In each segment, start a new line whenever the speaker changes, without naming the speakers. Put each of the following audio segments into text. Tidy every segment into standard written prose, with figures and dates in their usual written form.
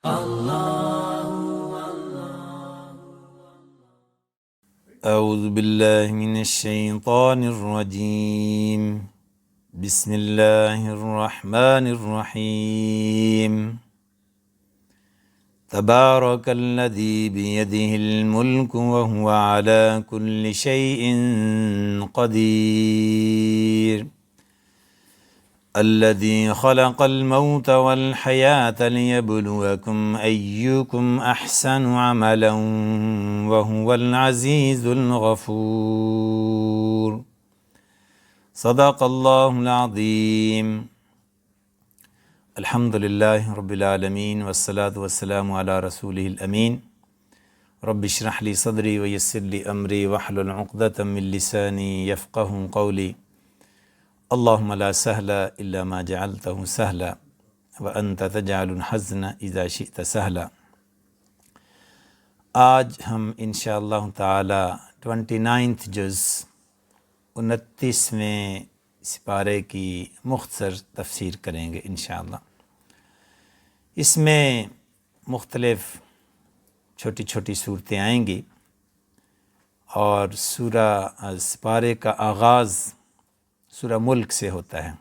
اعوذ باللہ من الشیطان الرجیم بسم اللہ الرحمن الرحیم تبارک الذی بیدہ الملک وہو علی کل شیء قدیر الذی خلق الموت والحیاة لیبلوکم ایکم احسن عملا وهو العزیز الغفور صدق اللہ العظیم الحمد للہ رب العالمین والصلاة والسلام علی رسولہ الامین رب اشرح لی صدری ویسر لی امری واحلل عقدۃ من لسانی یفقہوا قولی اللہم لا سہل الا ما جعلتہ سہلا وانت تجعل الحزن اذا شئت سہلا۔ آج ہم انشاءاللہ تعالی 29 جز 29ویں سپارے کی مختصر تفسیر کریں گے انشاءاللہ۔ اس میں مختلف چھوٹی چھوٹی صورتیں آئیں گی اور سپارے کا آغاز سورہ ملک سے ہوتا ہے،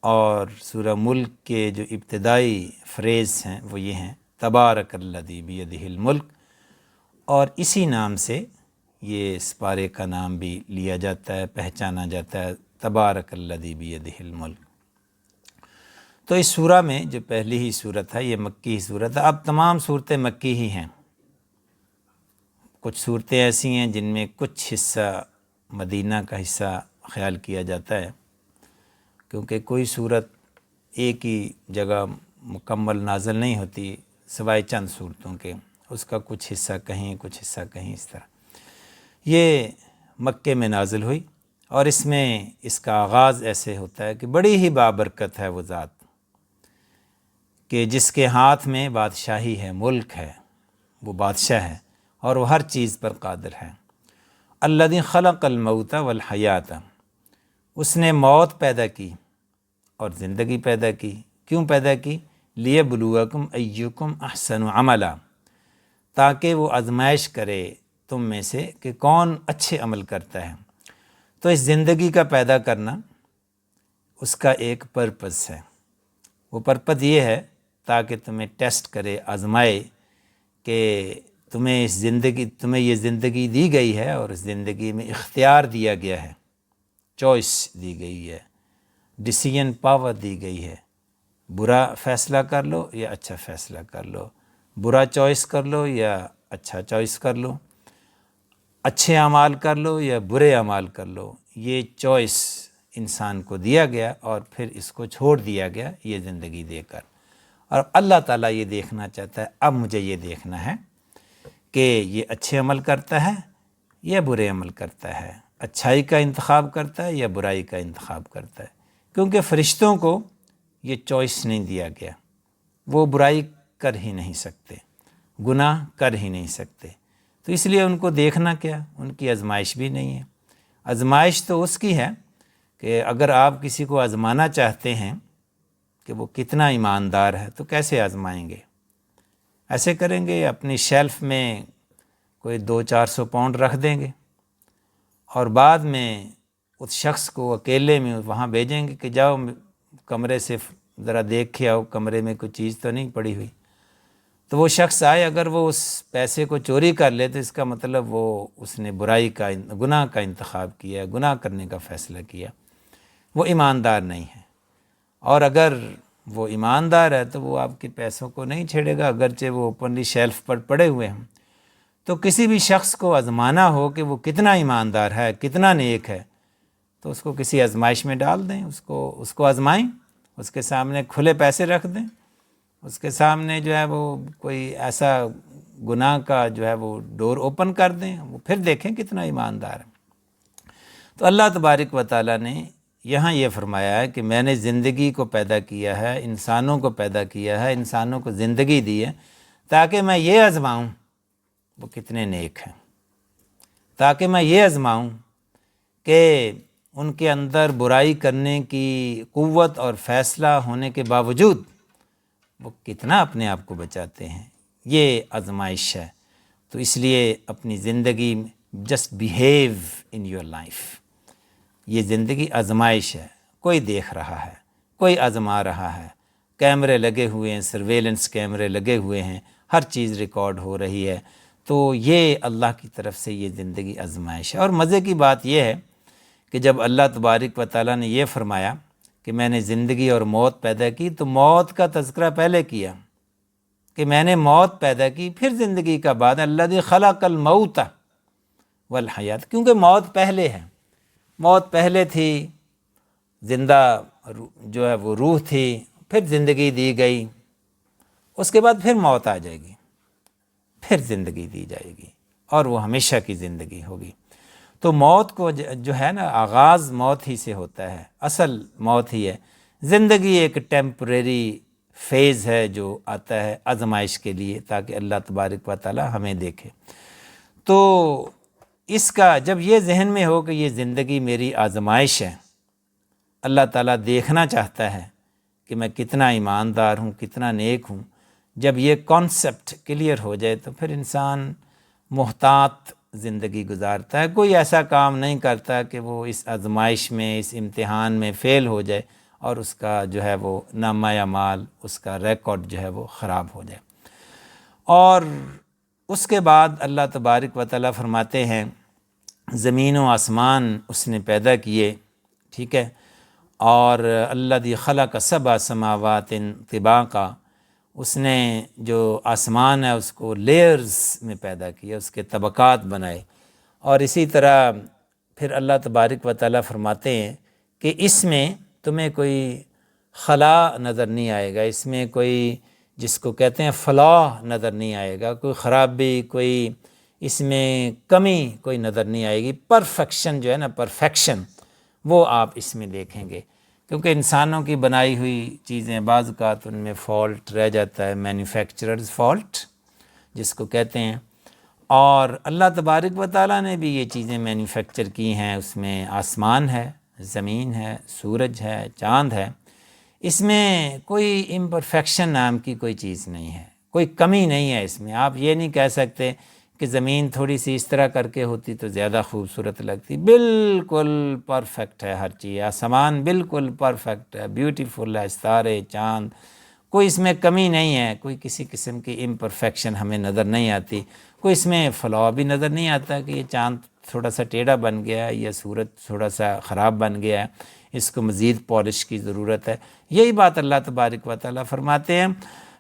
اور سورہ ملک کے جو ابتدائی فریز ہیں وہ یہ ہیں تبارک الذی بیدہ الملک، اور اسی نام سے یہ سپارے کا نام بھی لیا جاتا ہے، پہچانا جاتا ہے، تبارک الذی بیدہ الملک۔ تو اس سورہ میں جو پہلی ہی صورت ہے یہ مکی ہی صورت ہے۔ اب تمام صورتیں مکی ہی ہیں، کچھ صورتیں ایسی ہیں جن میں کچھ حصہ مدینہ کا حصہ خیال کیا جاتا ہے، کیونکہ کوئی صورت ایک ہی جگہ مکمل نازل نہیں ہوتی سوائے چند صورتوں کے، اس کا کچھ حصہ کہیں کچھ حصہ کہیں، اس طرح یہ مکے میں نازل ہوئی، اور اس میں اس کا آغاز ایسے ہوتا ہے کہ بڑی ہی بابرکت ہے وہ ذات کہ جس کے ہاتھ میں بادشاہی ہے، ملک ہے، وہ بادشاہ ہے اور وہ ہر چیز پر قادر ہے۔ الذی خلق الموت والحیات، اس نے موت پیدا کی اور زندگی پیدا کی۔ کیوں پیدا کی؟ لیبلوکم ایکم احسن عملا، تاکہ وہ آزمائش کرے تم میں سے کہ کون اچھے عمل کرتا ہے۔ تو اس زندگی کا پیدا کرنا اس کا ایک پرپس ہے، وہ پرپس یہ ہے تاکہ تمہیں ٹیسٹ کرے، آزمائے کہ تمہیں یہ زندگی دی گئی ہے اور اس زندگی میں اختیار دیا گیا ہے، چوائس دی گئی ہے، ڈیسیژن پاور دی گئی ہے، برا فیصلہ کر لو یا اچھا فیصلہ کر لو، برا چوائس کر لو یا اچھا چوائس کر لو، اچھے اعمال کر لو یا برے اعمال کر لو۔ یہ چوائس انسان کو دیا گیا اور پھر اس کو چھوڑ دیا گیا یہ زندگی دے کر، اور اللہ تعالیٰ یہ دیکھنا چاہتا ہے، اب مجھے یہ دیکھنا ہے کہ یہ اچھے عمل کرتا ہے یا برے عمل کرتا ہے، اچھائی کا انتخاب کرتا ہے یا برائی کا انتخاب کرتا ہے، کیونکہ فرشتوں کو یہ چوائس نہیں دیا گیا، وہ برائی کر ہی نہیں سکتے، گناہ کر ہی نہیں سکتے، تو اس لیے ان کو دیکھنا کیا، ان کی آزمائش بھی نہیں ہے۔ آزمائش تو اس کی ہے کہ اگر آپ کسی کو آزمانا چاہتے ہیں کہ وہ کتنا ایماندار ہے تو کیسے آزمائیں گے؟ ایسے کریں گے اپنی شیلف میں کوئی 200-400 پاؤنڈ رکھ دیں گے اور بعد میں اس شخص کو اکیلے میں وہاں بھیجیں گے کہ جاؤ کمرے سے ذرا دیکھ کے آؤ، کمرے میں کوئی چیز تو نہیں پڑی ہوئی۔ تو وہ شخص آئے، اگر وہ اس پیسے کو چوری کر لے تو اس کا مطلب وہ اس نے گناہ کا انتخاب کیا، گناہ کرنے کا فیصلہ کیا، وہ ایماندار نہیں ہے۔ اور اگر وہ ایماندار ہے تو وہ آپ کے پیسوں کو نہیں چھیڑے گا، اگرچہ وہ اوپنلی شیلف پر پڑے ہوئے ہیں۔ تو کسی بھی شخص کو آزمانا ہو کہ وہ کتنا ایماندار ہے، کتنا نیک ہے، تو اس کو کسی آزمائش میں ڈال دیں، اس کو آزمائیں، اس کے سامنے کھلے پیسے رکھ دیں، اس کے سامنے جو ہے وہ کوئی ایسا گناہ کا جو ہے وہ ڈور اوپن کر دیں، وہ پھر دیکھیں کتنا ایماندار ہے۔ تو اللہ تبارک و تعالیٰ نے یہاں یہ فرمایا ہے کہ میں نے زندگی کو پیدا کیا ہے، انسانوں کو پیدا کیا ہے، انسانوں کو زندگی دی ہے تاکہ میں یہ آزماؤں وہ کتنے نیک ہیں، تاکہ میں یہ آزماؤں کہ ان کے اندر برائی کرنے کی قوت اور فیصلہ ہونے کے باوجود وہ کتنا اپنے آپ کو بچاتے ہیں. یہ آزمائش ہے. تو اس لیے اپنی زندگی میں just behave in your life. یہ زندگی آزمائش ہے. کوئی دیکھ رہا ہے، کوئی آزما رہا ہے، کیمرے لگے ہوئے ہیں، سرویلنس کیمرے لگے ہوئے ہیں، ہر چیز ریکارڈ ہو رہی ہے. تو یہ اللہ کی طرف سے یہ زندگی آزمائش ہے. اور مزے کی بات یہ ہے کہ جب اللہ تبارک و تعالیٰ نے یہ فرمایا کہ میں نے زندگی اور موت پیدا کی، تو موت کا تذکرہ پہلے کیا کہ میں نے موت پیدا کی، پھر زندگی کا بعد الذی خلق الموت والحیات، کیونکہ موت پہلے ہے. موت پہلے تھی، زندہ جو ہے وہ روح تھی، پھر زندگی دی گئی، اس کے بعد پھر موت آ جائے گی، پھر زندگی دی جائے گی، اور وہ ہمیشہ کی زندگی ہوگی. تو موت کو جو ہے نا، آغاز موت ہی سے ہوتا ہے، اصل موت ہی ہے. زندگی ایک ٹیمپریری فیز ہے جو آتا ہے آزمائش کے لیے، تاکہ اللہ تبارک و تعالی ہمیں دیکھے. تو اس کا جب یہ ذہن میں ہو کہ یہ زندگی میری آزمائش ہے، اللہ تعالیٰ دیکھنا چاہتا ہے کہ میں کتنا ایماندار ہوں، کتنا نیک ہوں، جب یہ کانسیپٹ کلیئر ہو جائے تو پھر انسان محتاط زندگی گزارتا ہے. کوئی ایسا کام نہیں کرتا کہ وہ اس آزمائش میں، اس امتحان میں فیل ہو جائے اور اس کا جو ہے وہ نامہ اعمال، اس کا ریکارڈ جو ہے وہ خراب ہو جائے. اور اس کے بعد اللہ تبارک و تعالیٰ فرماتے ہیں زمین و آسمان اس نے پیدا کیے، ٹھیک ہے. اور الذی خلق سبع سماوات طباقا، اس نے جو آسمان ہے اس کو لیئرز میں پیدا کیا، اس کے طبقات بنائے. اور اسی طرح پھر اللہ تبارک و تعالیٰ فرماتے ہیں کہ اس میں تمہیں کوئی خلا نظر نہیں آئے گا، اس میں کوئی جس کو کہتے ہیں فلاح نظر نہیں آئے گا، کوئی خرابی، کوئی اس میں کمی کوئی نظر نہیں آئے گی. پرفیکشن جو ہے نا، پرفیکشن وہ آپ اس میں دیکھیں گے. کیونکہ انسانوں کی بنائی ہوئی چیزیں بعض اوقات ان میں فالٹ رہ جاتا ہے، مینوفیکچررز فالٹ جس کو کہتے ہیں. اور اللہ تبارک و تعالیٰ نے بھی یہ چیزیں مینوفیکچر کی ہیں. اس میں آسمان ہے، زمین ہے، سورج ہے، چاند ہے. اس میں کوئی امپرفیکشن نام کی کوئی چیز نہیں ہے، کوئی کمی نہیں ہے اس میں. آپ یہ نہیں کہہ سکتے کہ زمین تھوڑی سی اس طرح کر کے ہوتی تو زیادہ خوبصورت لگتی. بالکل پرفیکٹ ہے ہر چیز. آسمان بالکل پرفیکٹ ہے، بیوٹیفل ہے، ستارے، چاند، کوئی اس میں کمی نہیں ہے. کوئی کسی قسم کی امپرفیکشن ہمیں نظر نہیں آتی. کوئی اس میں فلاح بھی نظر نہیں آتا کہ یہ چاند تھوڑا سا ٹیڑھا بن گیا ہے یا سورج تھوڑا سا خراب بن گیا ہے، اس کو مزید پالش کی ضرورت ہے. یہی بات اللہ تبارک و تعالیٰ فرماتے ہیں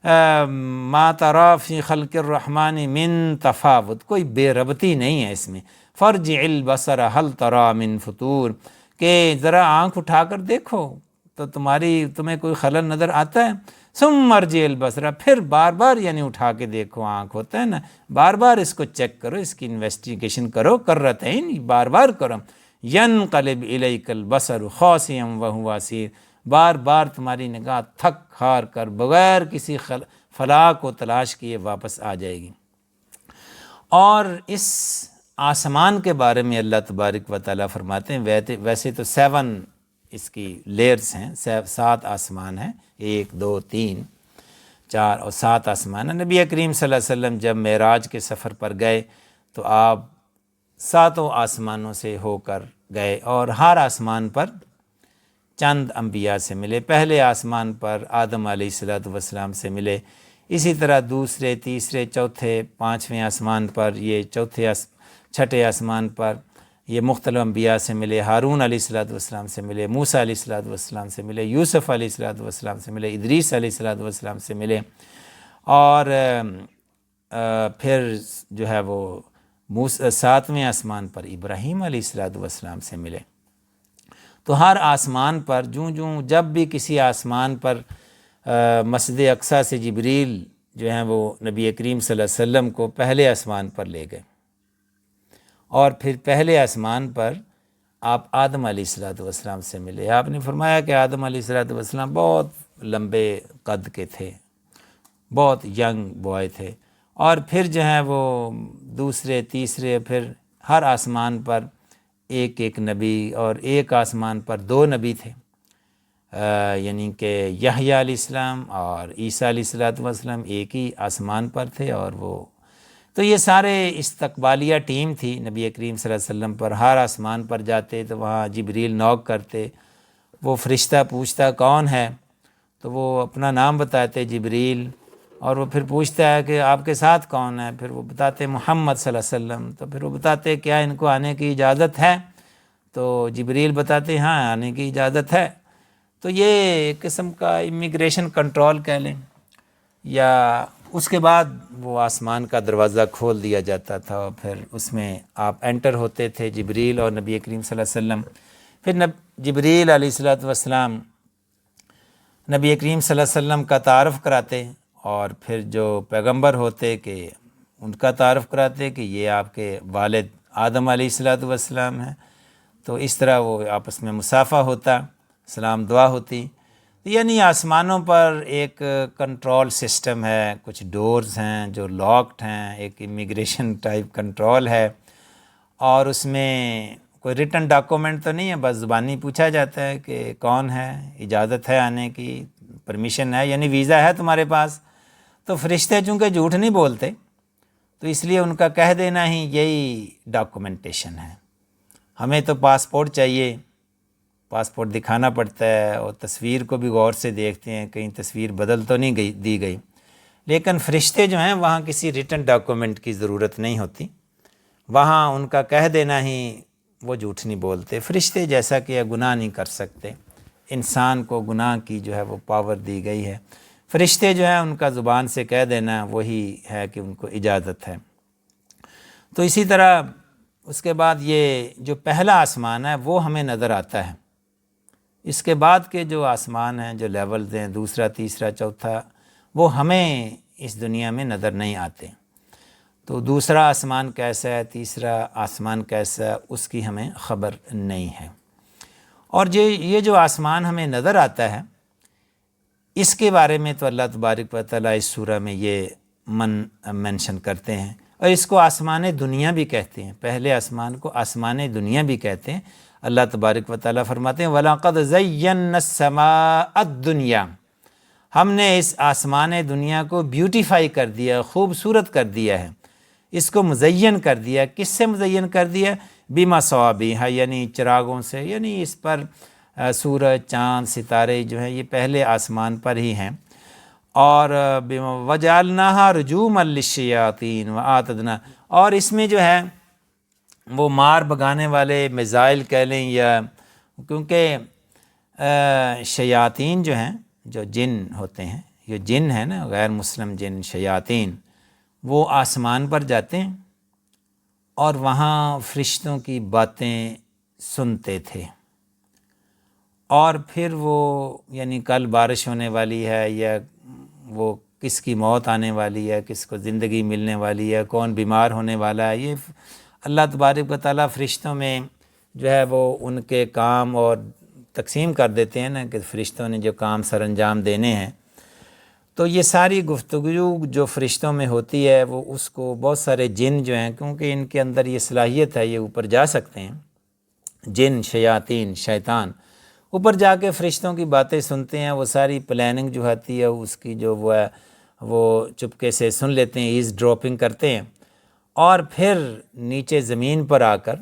ما تری فی خلق الرحمن من تفاوت، کوئی بے ربطی نہیں ہے اس میں. فرجع البصر هل تری من فطور، کہ ذرا آنکھ اٹھا کر دیکھو تو تمہیں کوئی خلل نظر آتا ہے. ثم ارجع البصر، پھر بار بار یعنی اٹھا کے دیکھو، آنکھ ہوتا ہے نا، بار بار اس کو چیک کرو، اس کی انویسٹیگیشن کرو، کرتین بار بار کرو. ینقلب الیک البصر خاسئا وہو حسیر، بار بار تمہاری نگاہ تھک ہار کر بغیر کسی فلاح کو تلاش کیے واپس آ جائے گی. اور اس آسمان کے بارے میں اللہ تبارک و تعالیٰ فرماتے ہیں ویسے تو 7 اس کی لیئرز ہیں، 7 آسمان ہیں، 1 2 3 4 اور 7 آسمان ہیں. نبی کریم صلی اللہ علیہ وسلم جب معراج کے سفر پر گئے تو آپ 7 آسمانوں سے ہو کر گئے اور ہر آسمان پر چند انبیاء سے ملے. پہلے آسمان پر آدم علیہ السلام سے ملے، اسی طرح دوسرے، تیسرے، چوتھے، 5ویں آسمان پر، یہ چھٹے آسمان پر یہ مختلف انبیاء سے ملے. ہارون علیہ السلام سے ملے، موسیٰ علیہ السلام سے ملے، یوسف علیہ السلام سے ملے، ادریس علیہ السلام سے ملے. اور پھر جو ہے وہ 7ویں آسمان پر ابراہیم علیہ السلام سے ملے. تو ہر آسمان پر جب بھی کسی آسمان پر مسجد اقصیٰ سے جبریل جو ہیں وہ نبی کریم صلی اللہ علیہ وسلم کو پہلے آسمان پر لے گئے، اور پھر پہلے آسمان پر آپ آدم علیہ السلام سے ملے. آپ نے فرمایا کہ آدم علیہ السلام بہت لمبے قد کے تھے، بہت ینگ بوائے تھے. اور پھر جو ہیں وہ دوسرے، تیسرے، پھر ہر آسمان پر ایک نبی، اور ایک آسمان پر 2 نبی تھے. یعنی کہ یحییٰ علیہ السلام اور عیسیٰ علیہ السلام ایک ہی آسمان پر تھے، اور وہ تو یہ سارے استقبالیہ ٹیم تھی نبی کریم صلی اللہ علیہ وسلم پر۔ ہر آسمان پر جاتے تو وہاں جبریل نوک کرتے، وہ فرشتہ پوچھتا کون ہے، تو وہ اپنا نام بتاتے جبریل، اور وہ پھر پوچھتا ہے کہ آپ کے ساتھ کون ہے، پھر وہ بتاتے محمد صلی اللہ علیہ وسلم، تو پھر وہ بتاتے کیا ان کو آنے کی اجازت ہے، تو جبریل بتاتے ہاں آنے کی اجازت ہے۔ تو یہ ایک قسم کا امیگریشن کنٹرول کہہ لیں، یا اس کے بعد وہ آسمان کا دروازہ کھول دیا جاتا تھا، اور پھر اس میں آپ انٹر ہوتے تھے جبریل اور نبی کریم صلی اللہ علیہ وسلم۔ پھر جبریل علیہ السلام نبی کریم صلی اللہ علیہ وسلم کا تعارف کراتے، اور پھر جو پیغمبر ہوتے کہ ان کا تعارف کراتے کہ یہ آپ کے والد آدم علیہ السلام ہیں، تو اس طرح وہ آپس میں مصافحہ ہوتا، سلام دعا ہوتی۔ یعنی آسمانوں پر ایک کنٹرول سسٹم ہے، کچھ ڈورز ہیں جو لاکڈ ہیں، ایک امیگریشن ٹائپ کنٹرول ہے، اور اس میں کوئی ریٹن ڈاکومنٹ تو نہیں ہے، بس زبانی پوچھا جاتا ہے کہ کون ہے، اجازت ہے آنے کی، پرمیشن ہے، یعنی ویزا ہے تمہارے پاس۔ تو فرشتے چونکہ جھوٹ نہیں بولتے، تو اس لیے ان کا کہہ دینا ہی یہی ڈاکومنٹیشن ہے۔ ہمیں تو پاسپورٹ چاہیے، پاسپورٹ دکھانا پڑتا ہے، اور تصویر کو بھی غور سے دیکھتے ہیں کہیں تصویر بدل تو نہیں دی گئی، لیکن فرشتے جو ہیں وہاں کسی ریٹن ڈاکومنٹ کی ضرورت نہیں ہوتی، وہاں ان کا کہہ دینا ہی، وہ جھوٹ نہیں بولتے۔ فرشتے جیسا کہ گناہ نہیں کر سکتے، انسان کو گناہ کی جو ہے وہ پاور دی گئی ہے، فرشتے جو ہیں ان کا زبان سے کہہ دینا وہی ہے کہ ان کو اجازت ہے۔ تو اسی طرح اس کے بعد یہ جو پہلا آسمان ہے وہ ہمیں نظر آتا ہے، اس کے بعد کے جو آسمان ہیں، جو لیولز ہیں، دوسرا، تیسرا، چوتھا، وہ ہمیں اس دنیا میں نظر نہیں آتے۔ تو دوسرا آسمان کیسا ہے، تیسرا آسمان کیسا ہے، اس کی ہمیں خبر نہیں ہے۔ اور یہ جو آسمان ہمیں نظر آتا ہے، اس کے بارے میں تو اللہ تبارک و تعالیٰ اس سورہ میں یہ مینشن کرتے ہیں، اور اس کو آسمان دنیا بھی کہتے ہیں، پہلے آسمان کو آسمان دنیا بھی کہتے ہیں۔ اللہ تبارک و تعالیٰ فرماتے ہیں وَلَقَدْ زَيَّنَّا السَّمَاءَ الدُّنْيَا، ہم نے اس آسمان دنیا کو بیوٹیفائی کر دیا، خوبصورت کر دیا ہے، اس کو مزین کر دیا۔ کس سے مزین کر دیا؟ بِمَصَابِیحَ، یعنی چراغوں سے، یعنی اس پر سورج، چاند، ستارے جو ہیں یہ پہلے آسمان پر ہی ہیں۔ اور وَجَعَلْنَاهَا رُجُومًا لِلشَّيَاطِينِ وَأَعْتَدْنَا، اور اس میں جو ہے وہ مار بگانے والے میزائل کہہ لیں، یا کیونکہ شیاطین جو ہیں، جو جن ہوتے ہیں، یہ جن ہیں نا، غیر مسلم جن، شیاطین، وہ آسمان پر جاتے ہیں اور وہاں فرشتوں کی باتیں سنتے تھے، اور پھر وہ یعنی کل بارش ہونے والی ہے، یا وہ کس کی موت آنے والی ہے، کس کو زندگی ملنے والی ہے، کون بیمار ہونے والا ہے، یہ اللہ تبارک و تعالیٰ فرشتوں میں جو ہے وہ ان کے کام اور تقسیم کر دیتے ہیں نا، کہ فرشتوں نے جو کام سر انجام دینے ہیں، تو یہ ساری گفتگو جو فرشتوں میں ہوتی ہے وہ اس کو بہت سارے جن جو ہیں، کیونکہ ان کے اندر یہ صلاحیت ہے، یہ اوپر جا سکتے ہیں، جن، شیاطین، شیطان اوپر جا کے فرشتوں کی باتیں سنتے ہیں، وہ ساری پلاننگ جو ہوتی ہے اس کی جو وہ ہے وہ چپکے سے سن لیتے ہیں، ایز ڈراپنگ کرتے ہیں، اور پھر نیچے زمین پر آ کر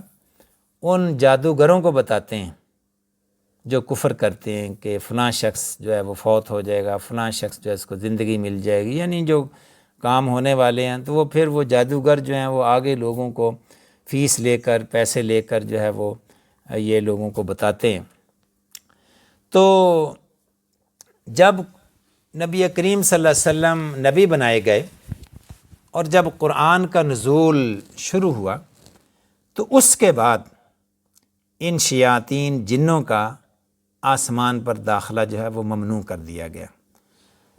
ان جادوگروں کو بتاتے ہیں جو کفر کرتے ہیں کہ فلاں شخص جو ہے وہ فوت ہو جائے گا، فلاں شخص جو ہے اس کو زندگی مل جائے گی، یعنی جو کام ہونے والے ہیں، تو وہ پھر وہ جادوگر جو ہیں وہ آگے لوگوں کو فیس لے کر، پیسے لے کر جو ہے وہ یہ لوگوں کو بتاتے ہیں۔ تو جب نبی کریم صلی اللہ علیہ وسلم نبی بنائے گئے اور جب قرآن کا نزول شروع ہوا، تو اس کے بعد ان شیاطین جنوں کا آسمان پر داخلہ جو ہے وہ ممنوع کر دیا گیا۔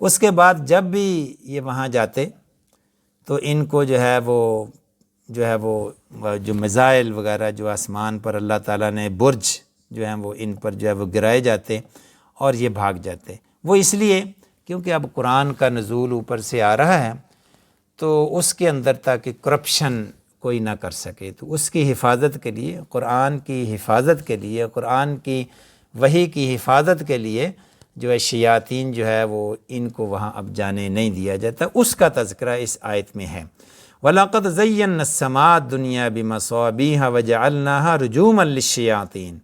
اس کے بعد جب بھی یہ وہاں جاتے تو ان کو جو ہے وہ جو میزائل وغیرہ جو آسمان پر اللہ تعالیٰ نے برج جو ہیں وہ ان پر جو ہے وہ گرائے جاتے اور یہ بھاگ جاتے۔ وہ اس لیے کیونکہ اب قرآن کا نزول اوپر سے آ رہا ہے، تو اس کے اندر تاکہ کرپشن کوئی نہ کر سکے، تو اس کی حفاظت کے لیے، قرآن کی حفاظت کے لیے، قرآن کی وحی کی حفاظت کے لیے جو ہے شیاطین جو ہے وہ ان کو وہاں اب جانے نہیں دیا جاتا، اس کا تذکرہ اس آیت میں ہے۔ وَلَقَدْ زَيَّنَّا السَّمَاءَ الدُّنْيَا بِمَصَابِيحَ وَجَعَلْنَاهَا رُجُومًا لِلشَّيَاطِينِ،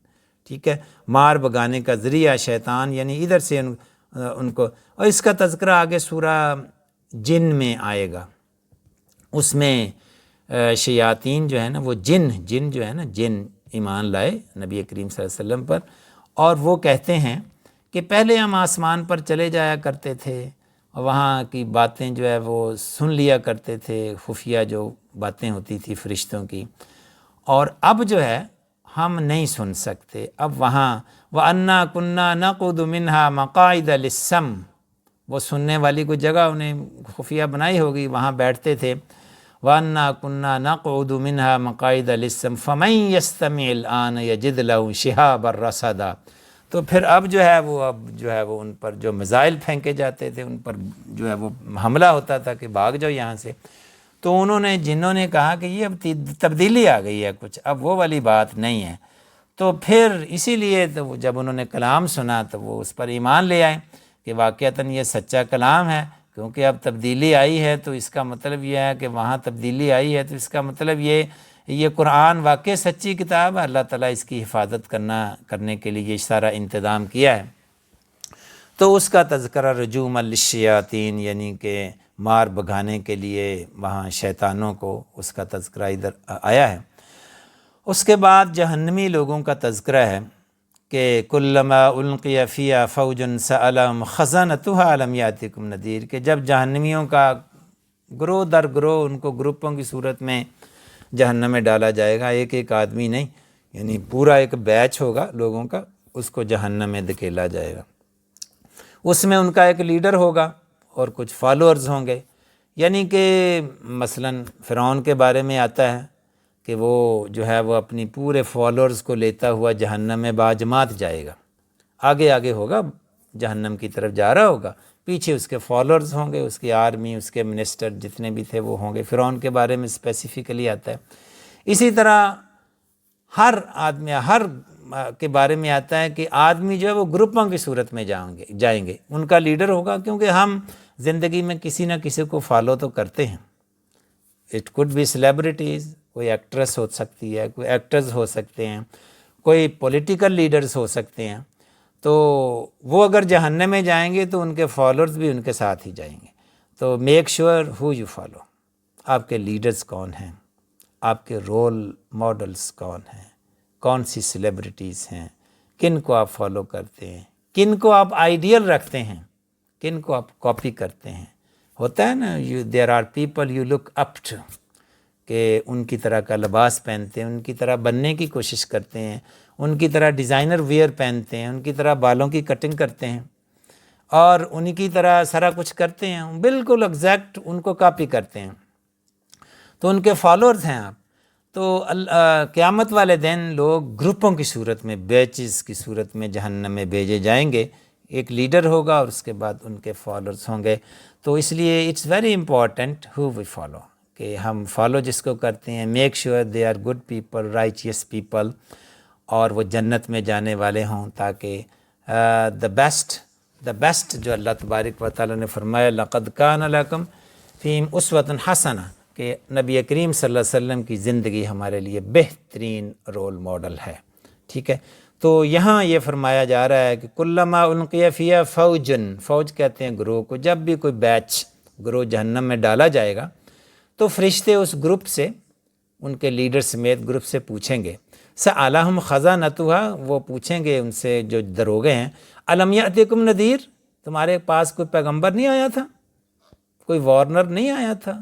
ٹھیک ہے، مار بگانے کا ذریعہ شیطان، یعنی ادھر سے ان کو، اور اس کا تذکرہ آگے سورہ جن میں آئے گا، اس میں شیاطین جو ہے نا وہ جن جو ہے نا، جن ایمان لائے نبی کریم صلی اللہ علیہ وسلم پر، اور وہ کہتے ہیں کہ پہلے ہم آسمان پر چلے جایا کرتے تھے، وہاں کی باتیں جو ہے وہ سن لیا کرتے تھے، خفیہ جو باتیں ہوتی تھی فرشتوں کی، اور اب جو ہے ہم نہیں سن سکتے، اب وہاں وَأَنَّا كُنَّا نَقُعُدُ مِنْهَا مَقَاعِدَ لِلسَّمْعِ، وہ سننے والی کوئی جگہ انہیں خفیہ بنائی ہوگی، وہاں بیٹھتے تھے۔ وَأَنَّا كُنَّا نَقْعُدُ مِنْهَا مَقَاعِدَ لِلسَّمْعِ فَمَن يَسْتَمِعِ الْآنَ يَجِدْ لَهُ شِهَابًا رَّصَدًا، تو پھر اب جو ہے وہ ان پر جو میزائل پھینکے جاتے تھے، ان پر جو ہے وہ حملہ ہوتا تھا کہ بھاگ جاؤ یہاں سے، تو جنہوں نے کہا کہ یہ اب تبدیلی آ گئی ہے کچھ، اب وہ والی بات نہیں ہے، تو پھر اسی لیے تو جب انہوں نے کلام سنا تو وہ اس پر ایمان لے آئے کہ واقعتاً یہ سچا کلام ہے، کیونکہ اب تبدیلی آئی ہے تو اس کا مطلب یہ ہے کہ وہاں تبدیلی آئی ہے، تو اس کا مطلب یہ قرآن واقع سچی کتاب ہے، اللہ تعالیٰ اس کی حفاظت کرنے کے لیے یہ سارا انتظام کیا ہے۔ تو اس کا تذکرہ رجوم للشیاطین، یعنی کہ مار بگانے کے لیے وہاں شیطانوں کو، اس کا تذکرہ ادھر آیا ہے۔ اس کے بعد جہنمی لوگوں کا تذکرہ ہے کہ کلما القی فیہا فوج سألہم خزنتہا الم یاتکم نذیر، کہ جب جہنمیوں کا گروہ در گروہ، ان کو گروپوں کی صورت میں جہنم میں ڈالا جائے گا، ایک ایک آدمی نہیں، یعنی پورا ایک بیچ ہوگا لوگوں کا، اس کو جہنم میں دھکیلا جائے گا۔ اس میں ان کا ایک لیڈر ہوگا اور کچھ فالوورز ہوں گے، یعنی کہ مثلاً فرعون کے بارے میں آتا ہے کہ وہ جو ہے وہ اپنی پورے فالوورز کو لیتا ہوا جہنم میں باجماعت جائے گا، آگے آگے ہوگا، جہنم کی طرف جا رہا ہوگا، پیچھے اس کے فالوورز ہوں گے، اس کی آرمی، اس کے منسٹر جتنے بھی تھے وہ ہوں گے۔ فرعون کے بارے میں اسپیسیفکلی آتا ہے۔ اسی طرح ہر آدمی، ہر کے بارے میں آتا ہے کہ آدمی جو ہے وہ گروپوں کی صورت میں جائیں گے، ان کا لیڈر ہوگا، کیونکہ ہم زندگی میں کسی نہ کسی کو فالو تو کرتے ہیں۔ اٹ کوڈ بی سیلیبریٹیز، کوئی ایکٹریس ہو سکتی ہے، کوئی ایکٹرز ہو سکتے ہیں، کوئی پولیٹیکل لیڈرز ہو سکتے ہیں، تو وہ اگر جہنم میں جائیں گے تو ان کے فالوورز بھی ان کے ساتھ ہی جائیں گے۔ تو make sure who you follow, آپ کے لیڈرز کون ہیں، آپ کے رول ماڈلز کون ہیں، کون سی سیلیبریٹیز ہیں، کن کو آپ فالو کرتے ہیں، کن کو آپ آئیڈیل رکھتے ہیں، کن کو آپ کاپی کرتے ہیں۔ ہوتا ہے نا، there are people you look up to, کہ ان کی طرح کا لباس پہنتے ہیں، ان کی طرح بننے کی کوشش کرتے ہیں، ان کی طرح ڈیزائنر ویئر پہنتے ہیں، ان کی طرح بالوں کی کٹنگ کرتے ہیں، اور ان کی طرح سارا کچھ کرتے ہیں، بالکل ایگزیکٹ ان کو کاپی کرتے ہیں، تو ان کے فالوورز ہیں آپ۔ تو قیامت والے دن لوگ گروپوں کی صورت میں، بیچز کی صورت میں جہنم میں بھیجے جائیں گے، ایک لیڈر ہوگا اور اس کے بعد ان کے فالوورز ہوں گے۔ تو اس لیے it's very important who we follow, کہ ہم فالو جس کو کرتے ہیں، make sure they are good people, righteous people, اور وہ جنت میں جانے والے ہوں، تاکہ دا بیسٹ جو اللہ تبارک و تعالیٰ نے فرمایا لقد کان لکم فیہم اسوۃ حسنہ، کہ نبی کریم صلی اللہ علیہ وسلم کی زندگی ہمارے لیے بہترین رول ماڈل ہے، ٹھیک ہے۔ تو یہاں یہ فرمایا جا رہا ہے کہ کلما القی فیہا فوجن، فوج کہتے ہیں گروہ کو، جب بھی کوئی بیچ، گروہ جہنم میں ڈالا جائے گا تو فرشتے اس گروپ سے، ان کے لیڈر سمیت گروپ سے پوچھیں گے، سألہم خزنتہا، وہ پوچھیں گے ان سے جو دروغے ہیں، الم یأتکم نذیر، تمہارے پاس کوئی پیغمبر نہیں آیا تھا، کوئی وارنر نہیں آیا تھا،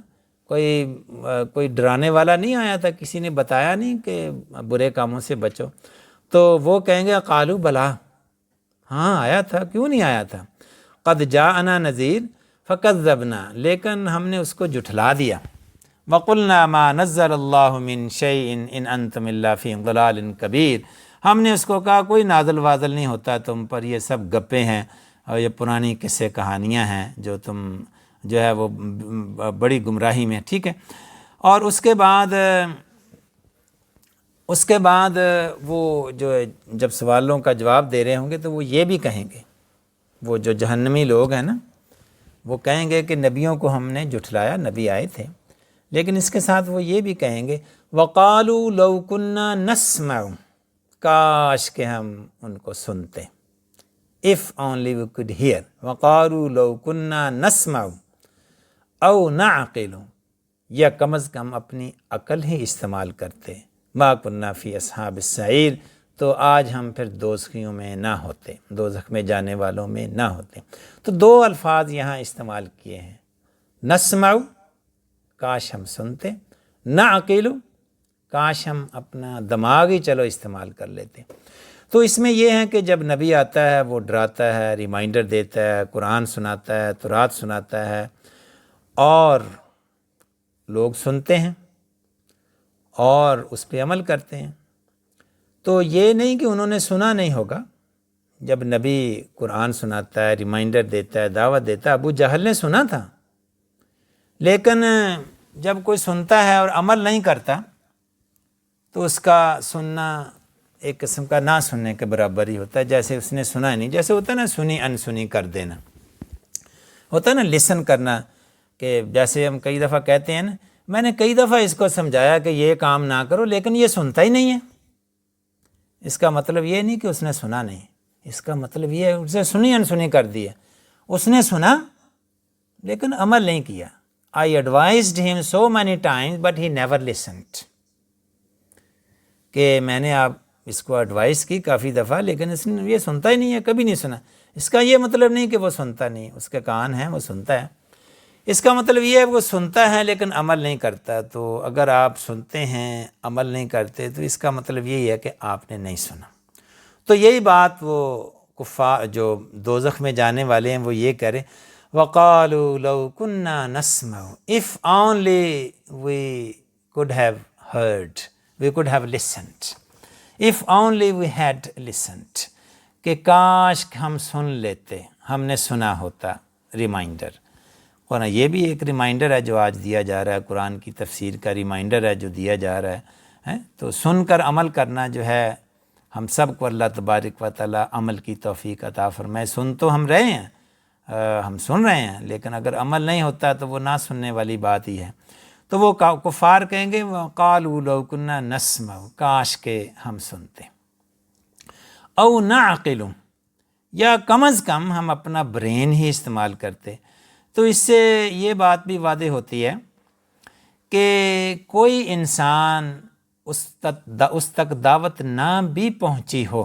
کوئی ڈرانے والا نہیں آیا تھا، کسی نے بتایا نہیں کہ برے کاموں سے بچو؟ تو وہ کہیں گے قالوا بلا، ہاں آیا تھا، کیوں نہیں آیا تھا، قد جاءنا نذیر فکذبنا، لیکن ہم نے اس کو جھٹلا دیا، وقلنا ما نزل اللہ من شیء ان انتم الا فی ضلال کبیر، ہم نے اس کو کہا کوئی نازل وازل نہیں ہوتا تم پر، یہ سب گپیں ہیں اور یہ پرانی قصے کہانیاں ہیں جو تم جو ہے وہ بڑی گمراہی میں، ٹھیک ہے۔ اور اس کے بعد اس کے بعد وہ جو جب سوالوں کا جواب دے رہے ہوں گے تو وہ یہ بھی کہیں گے، وہ جو جہنمی لوگ ہیں نا، وہ کہیں گے کہ نبیوں کو ہم نے جھٹلایا، نبی آئے تھے، لیکن اس کے ساتھ وہ یہ بھی کہیں گے وَقَالُوا لَوْ كُنَّا نَسْمَعُ، کاش کہ ہم ان کو سنتے، if only we could hear، وَقَالُوا لَوْ كُنَّا نَسْمَعُ أَوْ نَعْقِلُ، یا کم از کم اپنی عقل ہی استعمال کرتے، مَا كُنَّا فِي أَصْحَابِ السَّعِيرِ، تو آج ہم پھر دوزخیوں میں نہ ہوتے، دوزخ میں جانے والوں میں نہ ہوتے۔ تو دو الفاظ یہاں استعمال کیے ہیں، نسمع، کاش ہم سنتے، نعقل، کاش ہم اپنا دماغ ہی چلو استعمال کر لیتے۔ تو اس میں یہ ہے کہ جب نبی آتا ہے وہ ڈراتا ہے، ریمائنڈر دیتا ہے، قرآن سناتا ہے، تورات سناتا ہے، اور لوگ سنتے ہیں اور اس پہ عمل کرتے ہیں۔ تو یہ نہیں کہ انہوں نے سنا نہیں ہوگا، جب نبی قرآن سناتا ہے، ریمائنڈر دیتا ہے، دعوت دیتا ہے، ابو جہل نے سنا تھا، لیکن جب کوئی سنتا ہے اور عمل نہیں کرتا تو اس کا سننا ایک قسم کا نہ سننے کے برابر ہی ہوتا ہے، جیسے اس نے سنا ہی نہیں، جیسے ہوتا ہے نا سنی انسنی کر دینا، ہوتا ہے نا لسن کرنا، کہ جیسے ہم کئی دفعہ کہتے ہیں نا، میں نے کئی دفعہ اس کو سمجھایا کہ یہ کام نہ کرو لیکن یہ سنتا ہی نہیں ہے، اس کا مطلب یہ نہیں کہ اس نے سنا نہیں، اس کا مطلب یہ ہے اسے سنی انسنی کر دی ہے، اس نے سنا لیکن عمل نہیں کیا۔ I advised him so many times but he never listened، کہ میں نے آپ اس کو ایڈوائس کی کافی دفعہ لیکن اس نے یہ سنتا ہی نہیں ہے، کبھی نہیں سنا۔ اس کا یہ مطلب نہیں کہ وہ سنتا نہیں، اس کے کان ہیں وہ سنتا ہے، اس کا مطلب یہ ہے وہ سنتا ہے لیکن عمل نہیں کرتا۔ تو اگر آپ سنتے ہیں عمل نہیں کرتے تو اس کا مطلب یہی ہے کہ آپ نے نہیں سنا۔ تو یہی بات وہ کفار جو دوزخ میں جانے والے ہیں وہ یہ کہہ رہے وَقَالُوا لَوْ كُنَّا نَسْمَعُ if only we could have heard، we could have listened، if only we had listened، کہ کاش ہم سن لیتے، ہم نے سنا ہوتا، ریمائنڈر۔ اور یہ بھی ایک ریمائنڈر ہے جو آج دیا جا رہا ہے، قرآن کی تفسیر کا ریمائنڈر ہے جو دیا جا رہا ہے۔ تو سن کر عمل کرنا جو ہے، ہم سب کو اللہ تبارک و تعالی عمل کی توفیق عطا فرمائے۔ سن تو ہم رہے ہیں، ہم سن رہے ہیں، لیکن اگر عمل نہیں ہوتا تو وہ نہ سننے والی بات ہی ہے۔ تو وہ کفار کہیں گے وَقَالُوا لَوْ كُنَّا نَسْمَعُ، کاش کہ ہم سنتے، او نعقل، یا کم از کم ہم اپنا برین ہی استعمال کرتے۔ تو اس سے یہ بات بھی واضح ہوتی ہے کہ کوئی انسان اس تک دعوت نہ بھی پہنچی ہو،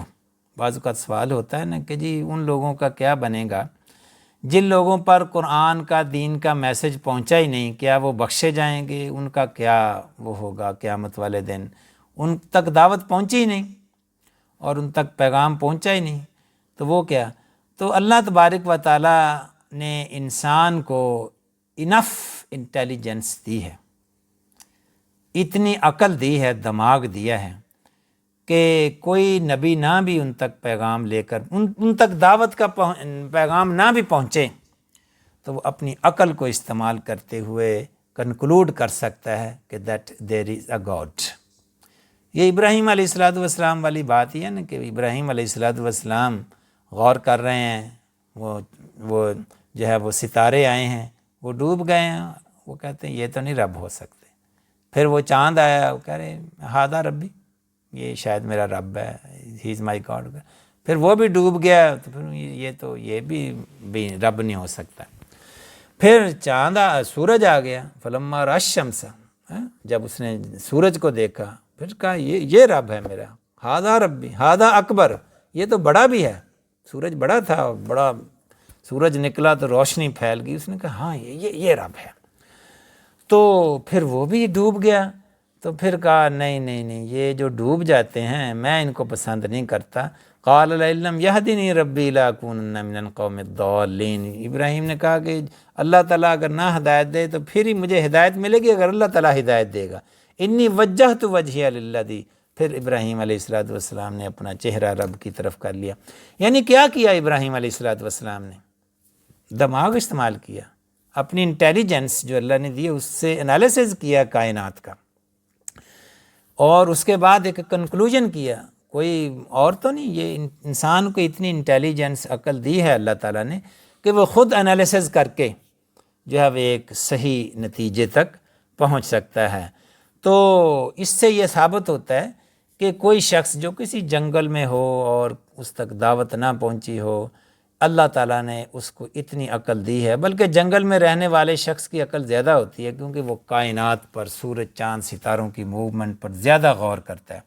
بعض اوقات سوال ہوتا ہے نا کہ جی ان لوگوں کا کیا بنے گا جن لوگوں پر قرآن کا، دین کا میسج پہنچا ہی نہیں، کیا وہ بخشے جائیں گے؟ ان کا کیا وہ ہوگا قیامت والے دن؟ ان تک دعوت پہنچی ہی نہیں اور ان تک پیغام پہنچا ہی نہیں، تو وہ کیا؟ تو اللہ تبارک و تعالی نے انسان کو انف انٹیلیجنس دی ہے، اتنی عقل دی ہے، دماغ دیا ہے کہ کوئی نبی نہ بھی ان تک پیغام لے کر، ان تک دعوت کا پیغام نہ بھی پہنچے تو وہ اپنی عقل کو استعمال کرتے ہوئے کنکلوڈ کر سکتا ہے کہ that there is a God. یہ ابراہیم علیہ السلام والی بات ہی ہے نا کہ ابراہیم علیہ السلام غور کر رہے ہیں، وہ جو ہے وہ ستارے آئے ہیں، وہ ڈوب گئے ہیں، وہ کہتے ہیں یہ تو نہیں رب ہو سکتے۔ پھر وہ چاند آیا، وہ کہہ رہے ہادہ ربی، یہ شاید میرا رب ہے، ہی از مائی گاڈ۔ پھر وہ بھی ڈوب گیا، تو پھر یہ بھی رب نہیں ہو سکتا۔ پھر چاند سورج آ گیا، فلما رأى الشمس، جب اس نے سورج کو دیکھا پھر کہا یہ رب ہے میرا، ہادہ ربی، ہادہ اکبر، یہ تو بڑا بھی ہے، سورج بڑا تھا، بڑا سورج نکلا تو روشنی پھیل گئی، اس نے کہا ہاں یہ رب ہے۔ تو پھر وہ بھی ڈوب گیا، تو پھر کہا نہیں یہ جو ڈوب جاتے ہیں میں ان کو پسند نہیں کرتا۔ قال لئن لم يهدني ربي لأكونن من القوم الضالين، ابراہیم نے کہا کہ اللہ تعالیٰ اگر نہ ہدایت دے تو پھر ہی مجھے ہدایت ملے گی اگر اللہ تعالیٰ ہدایت دے گا۔ انی وجہت وجہی للذی، پھر ابراہیم علیہ السلام نے اپنا چہرہ رب کی طرف کر لیا۔ یعنی کیا کیا ابراہیم علیہ السلام نے؟ دماغ استعمال کیا، اپنی انٹیلیجنس جو اللہ نے دی اس سے انالیسز کیا کائنات کا، اور اس کے بعد ایک کنکلوژن کیا، کوئی اور تو نہیں، یہ انسان کو اتنی انٹیلیجنس عقل دی ہے اللہ تعالیٰ نے کہ وہ خود انالیسز کر کے جو ہے وہ ایک صحیح نتیجے تک پہنچ سکتا ہے۔ تو اس سے یہ ثابت ہوتا ہے کہ کوئی شخص جو کسی جنگل میں ہو اور اس تک دعوت نہ پہنچی ہو، اللہ تعالیٰ نے اس کو اتنی عقل دی ہے، بلکہ جنگل میں رہنے والے شخص کی عقل زیادہ ہوتی ہے، کیونکہ وہ کائنات پر، سورج چاند ستاروں کی موومنٹ پر زیادہ غور کرتا ہے۔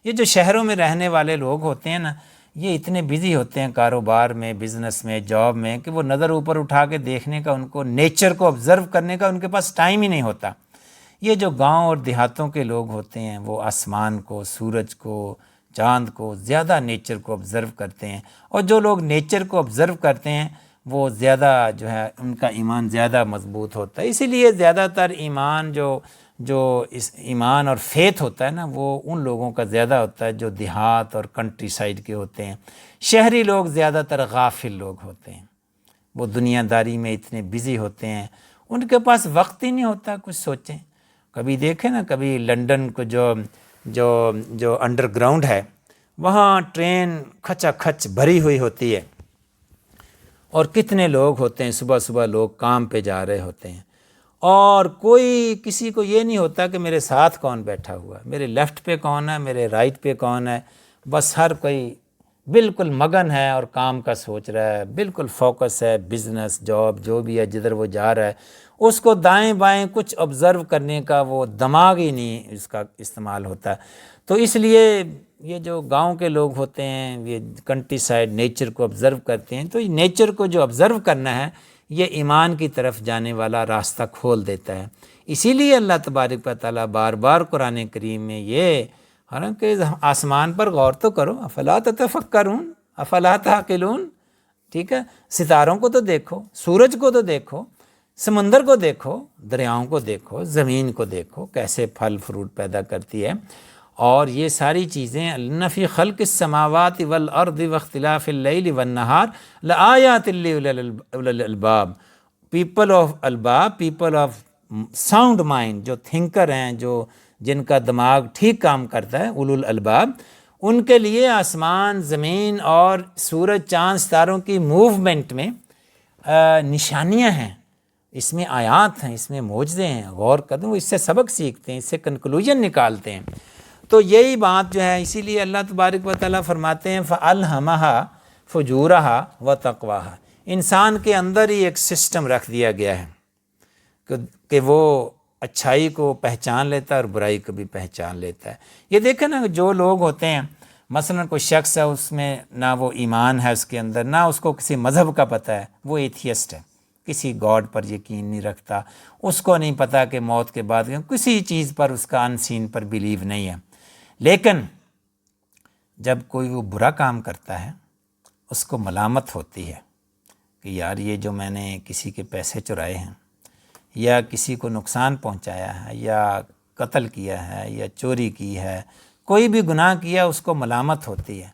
یہ جو شہروں میں رہنے والے لوگ ہوتے ہیں نا، یہ اتنے بزی ہوتے ہیں کاروبار میں، بزنس میں، جاب میں، کہ وہ نظر اوپر اٹھا کے دیکھنے کا، ان کو نیچر کو آبزرو کرنے کا ان کے پاس ٹائم ہی نہیں ہوتا۔ یہ جو گاؤں اور دیہاتوں کے لوگ ہوتے ہیں وہ آسمان کو، سورج کو، چاند کو، زیادہ نیچر کو آبزرو کرتے ہیں، اور جو لوگ نیچر کو آبزرو کرتے ہیں وہ زیادہ جو ہے ان کا ایمان زیادہ مضبوط ہوتا ہے۔ اسی لیے زیادہ تر ایمان جو اس ایمان اور فیتھ ہوتا ہے نا، وہ ان لوگوں کا زیادہ ہوتا ہے جو دیہات اور کنٹری سائڈ کے ہوتے ہیں۔ شہری لوگ زیادہ تر غافل لوگ ہوتے ہیں، وہ دنیا داری میں اتنے بزی ہوتے ہیں، ان کے پاس وقت ہی نہیں ہوتا کچھ سوچیں۔ کبھی دیکھیں نا، کبھی لنڈن کو جو انڈر گراؤنڈ ہے، وہاں ٹرین کھچا کھچ بھری ہوئی ہوتی ہے، اور کتنے لوگ ہوتے ہیں، صبح صبح لوگ کام پہ جا رہے ہوتے ہیں، اور کوئی کسی کو یہ نہیں ہوتا کہ میرے ساتھ کون بیٹھا ہوا ہے، میرے لیفٹ پہ کون ہے، میرے رائٹ پہ کون ہے۔ بس ہر کوئی بالکل مگن ہے اور کام کا سوچ رہا ہے، بالکل فوکس ہے، بزنس، جاب جو بھی ہے، جدھر وہ جا رہا ہے اس کو دائیں بائیں کچھ آبزرو کرنے کا وہ دماغ ہی نہیں اس کا استعمال ہوتا ہے۔ تو اس لیے یہ جو گاؤں کے لوگ ہوتے ہیں، یہ کنٹری سائڈ نیچر کو آبزرو کرتے ہیں، تو یہ نیچر کو جو آبزرو کرنا ہے یہ ایمان کی طرف جانے والا راستہ کھول دیتا ہے۔ اسی لیے اللہ تبارک و تعالیٰ بار بار قرآن کریم میں یہ، حالانکہ آسمان پر غور تو کرو، افلا تتفکرون افلا تعقلون، ٹھیک ہے، ستاروں کو تو دیکھو، سورج کو تو دیکھو، سمندر کو دیکھو، دریاؤں کو دیکھو، زمین کو دیکھو کیسے پھل فروٹ پیدا کرتی ہے، اور یہ ساری چیزیں ان فی خلق السماوات والارض واختلاف اللیل والنہار لآیات لأولی الالباب، پیپل آف الباب، پیپل آف ساؤنڈ مائنڈ، جو تھنکر ہیں، جن کا دماغ ٹھیک کام کرتا ہے، اولو الالباب، ان کے لیے آسمان، زمین اور سورج چاند ستاروں کی موومنٹ میں نشانیاں ہیں، اس میں آیات ہیں، اس میں معجزے ہیں، غور کرتے ہیں، وہ اس سے سبق سیکھتے ہیں، اس سے کنکلوژن نکالتے ہیں۔ تو یہی بات جو ہے، اسی لیے اللہ تبارک و تعالیٰ فرماتے ہیں فَأَلْهَمَهَا فُجُورَهَا وَتَقْوَاهَا، انسان کے اندر ہی ایک سسٹم رکھ دیا گیا ہے کہ وہ اچھائی کو پہچان لیتا ہے اور برائی کو بھی پہچان لیتا ہے۔ یہ دیکھیں نا، جو لوگ ہوتے ہیں، مثلا کوئی شخص ہے، اس میں نہ وہ ایمان ہے اس کے اندر، نہ اس کو کسی مذہب کا پتہ ہے، وہ ایتھیسٹ ہے، کسی گاڈ پر یقین نہیں رکھتا، اس کو نہیں پتہ کہ موت کے بعد کسی چیز پر اس کا انسین پر بیلیو نہیں ہے۔ لیکن جب کوئی وہ برا کام کرتا ہے، اس کو ملامت ہوتی ہے کہ یار یہ جو میں نے کسی کے پیسے چرائے ہیں، یا کسی کو نقصان پہنچایا ہے، یا قتل کیا ہے، یا چوری کی ہے، کوئی بھی گناہ کیا، اس کو ملامت ہوتی ہے۔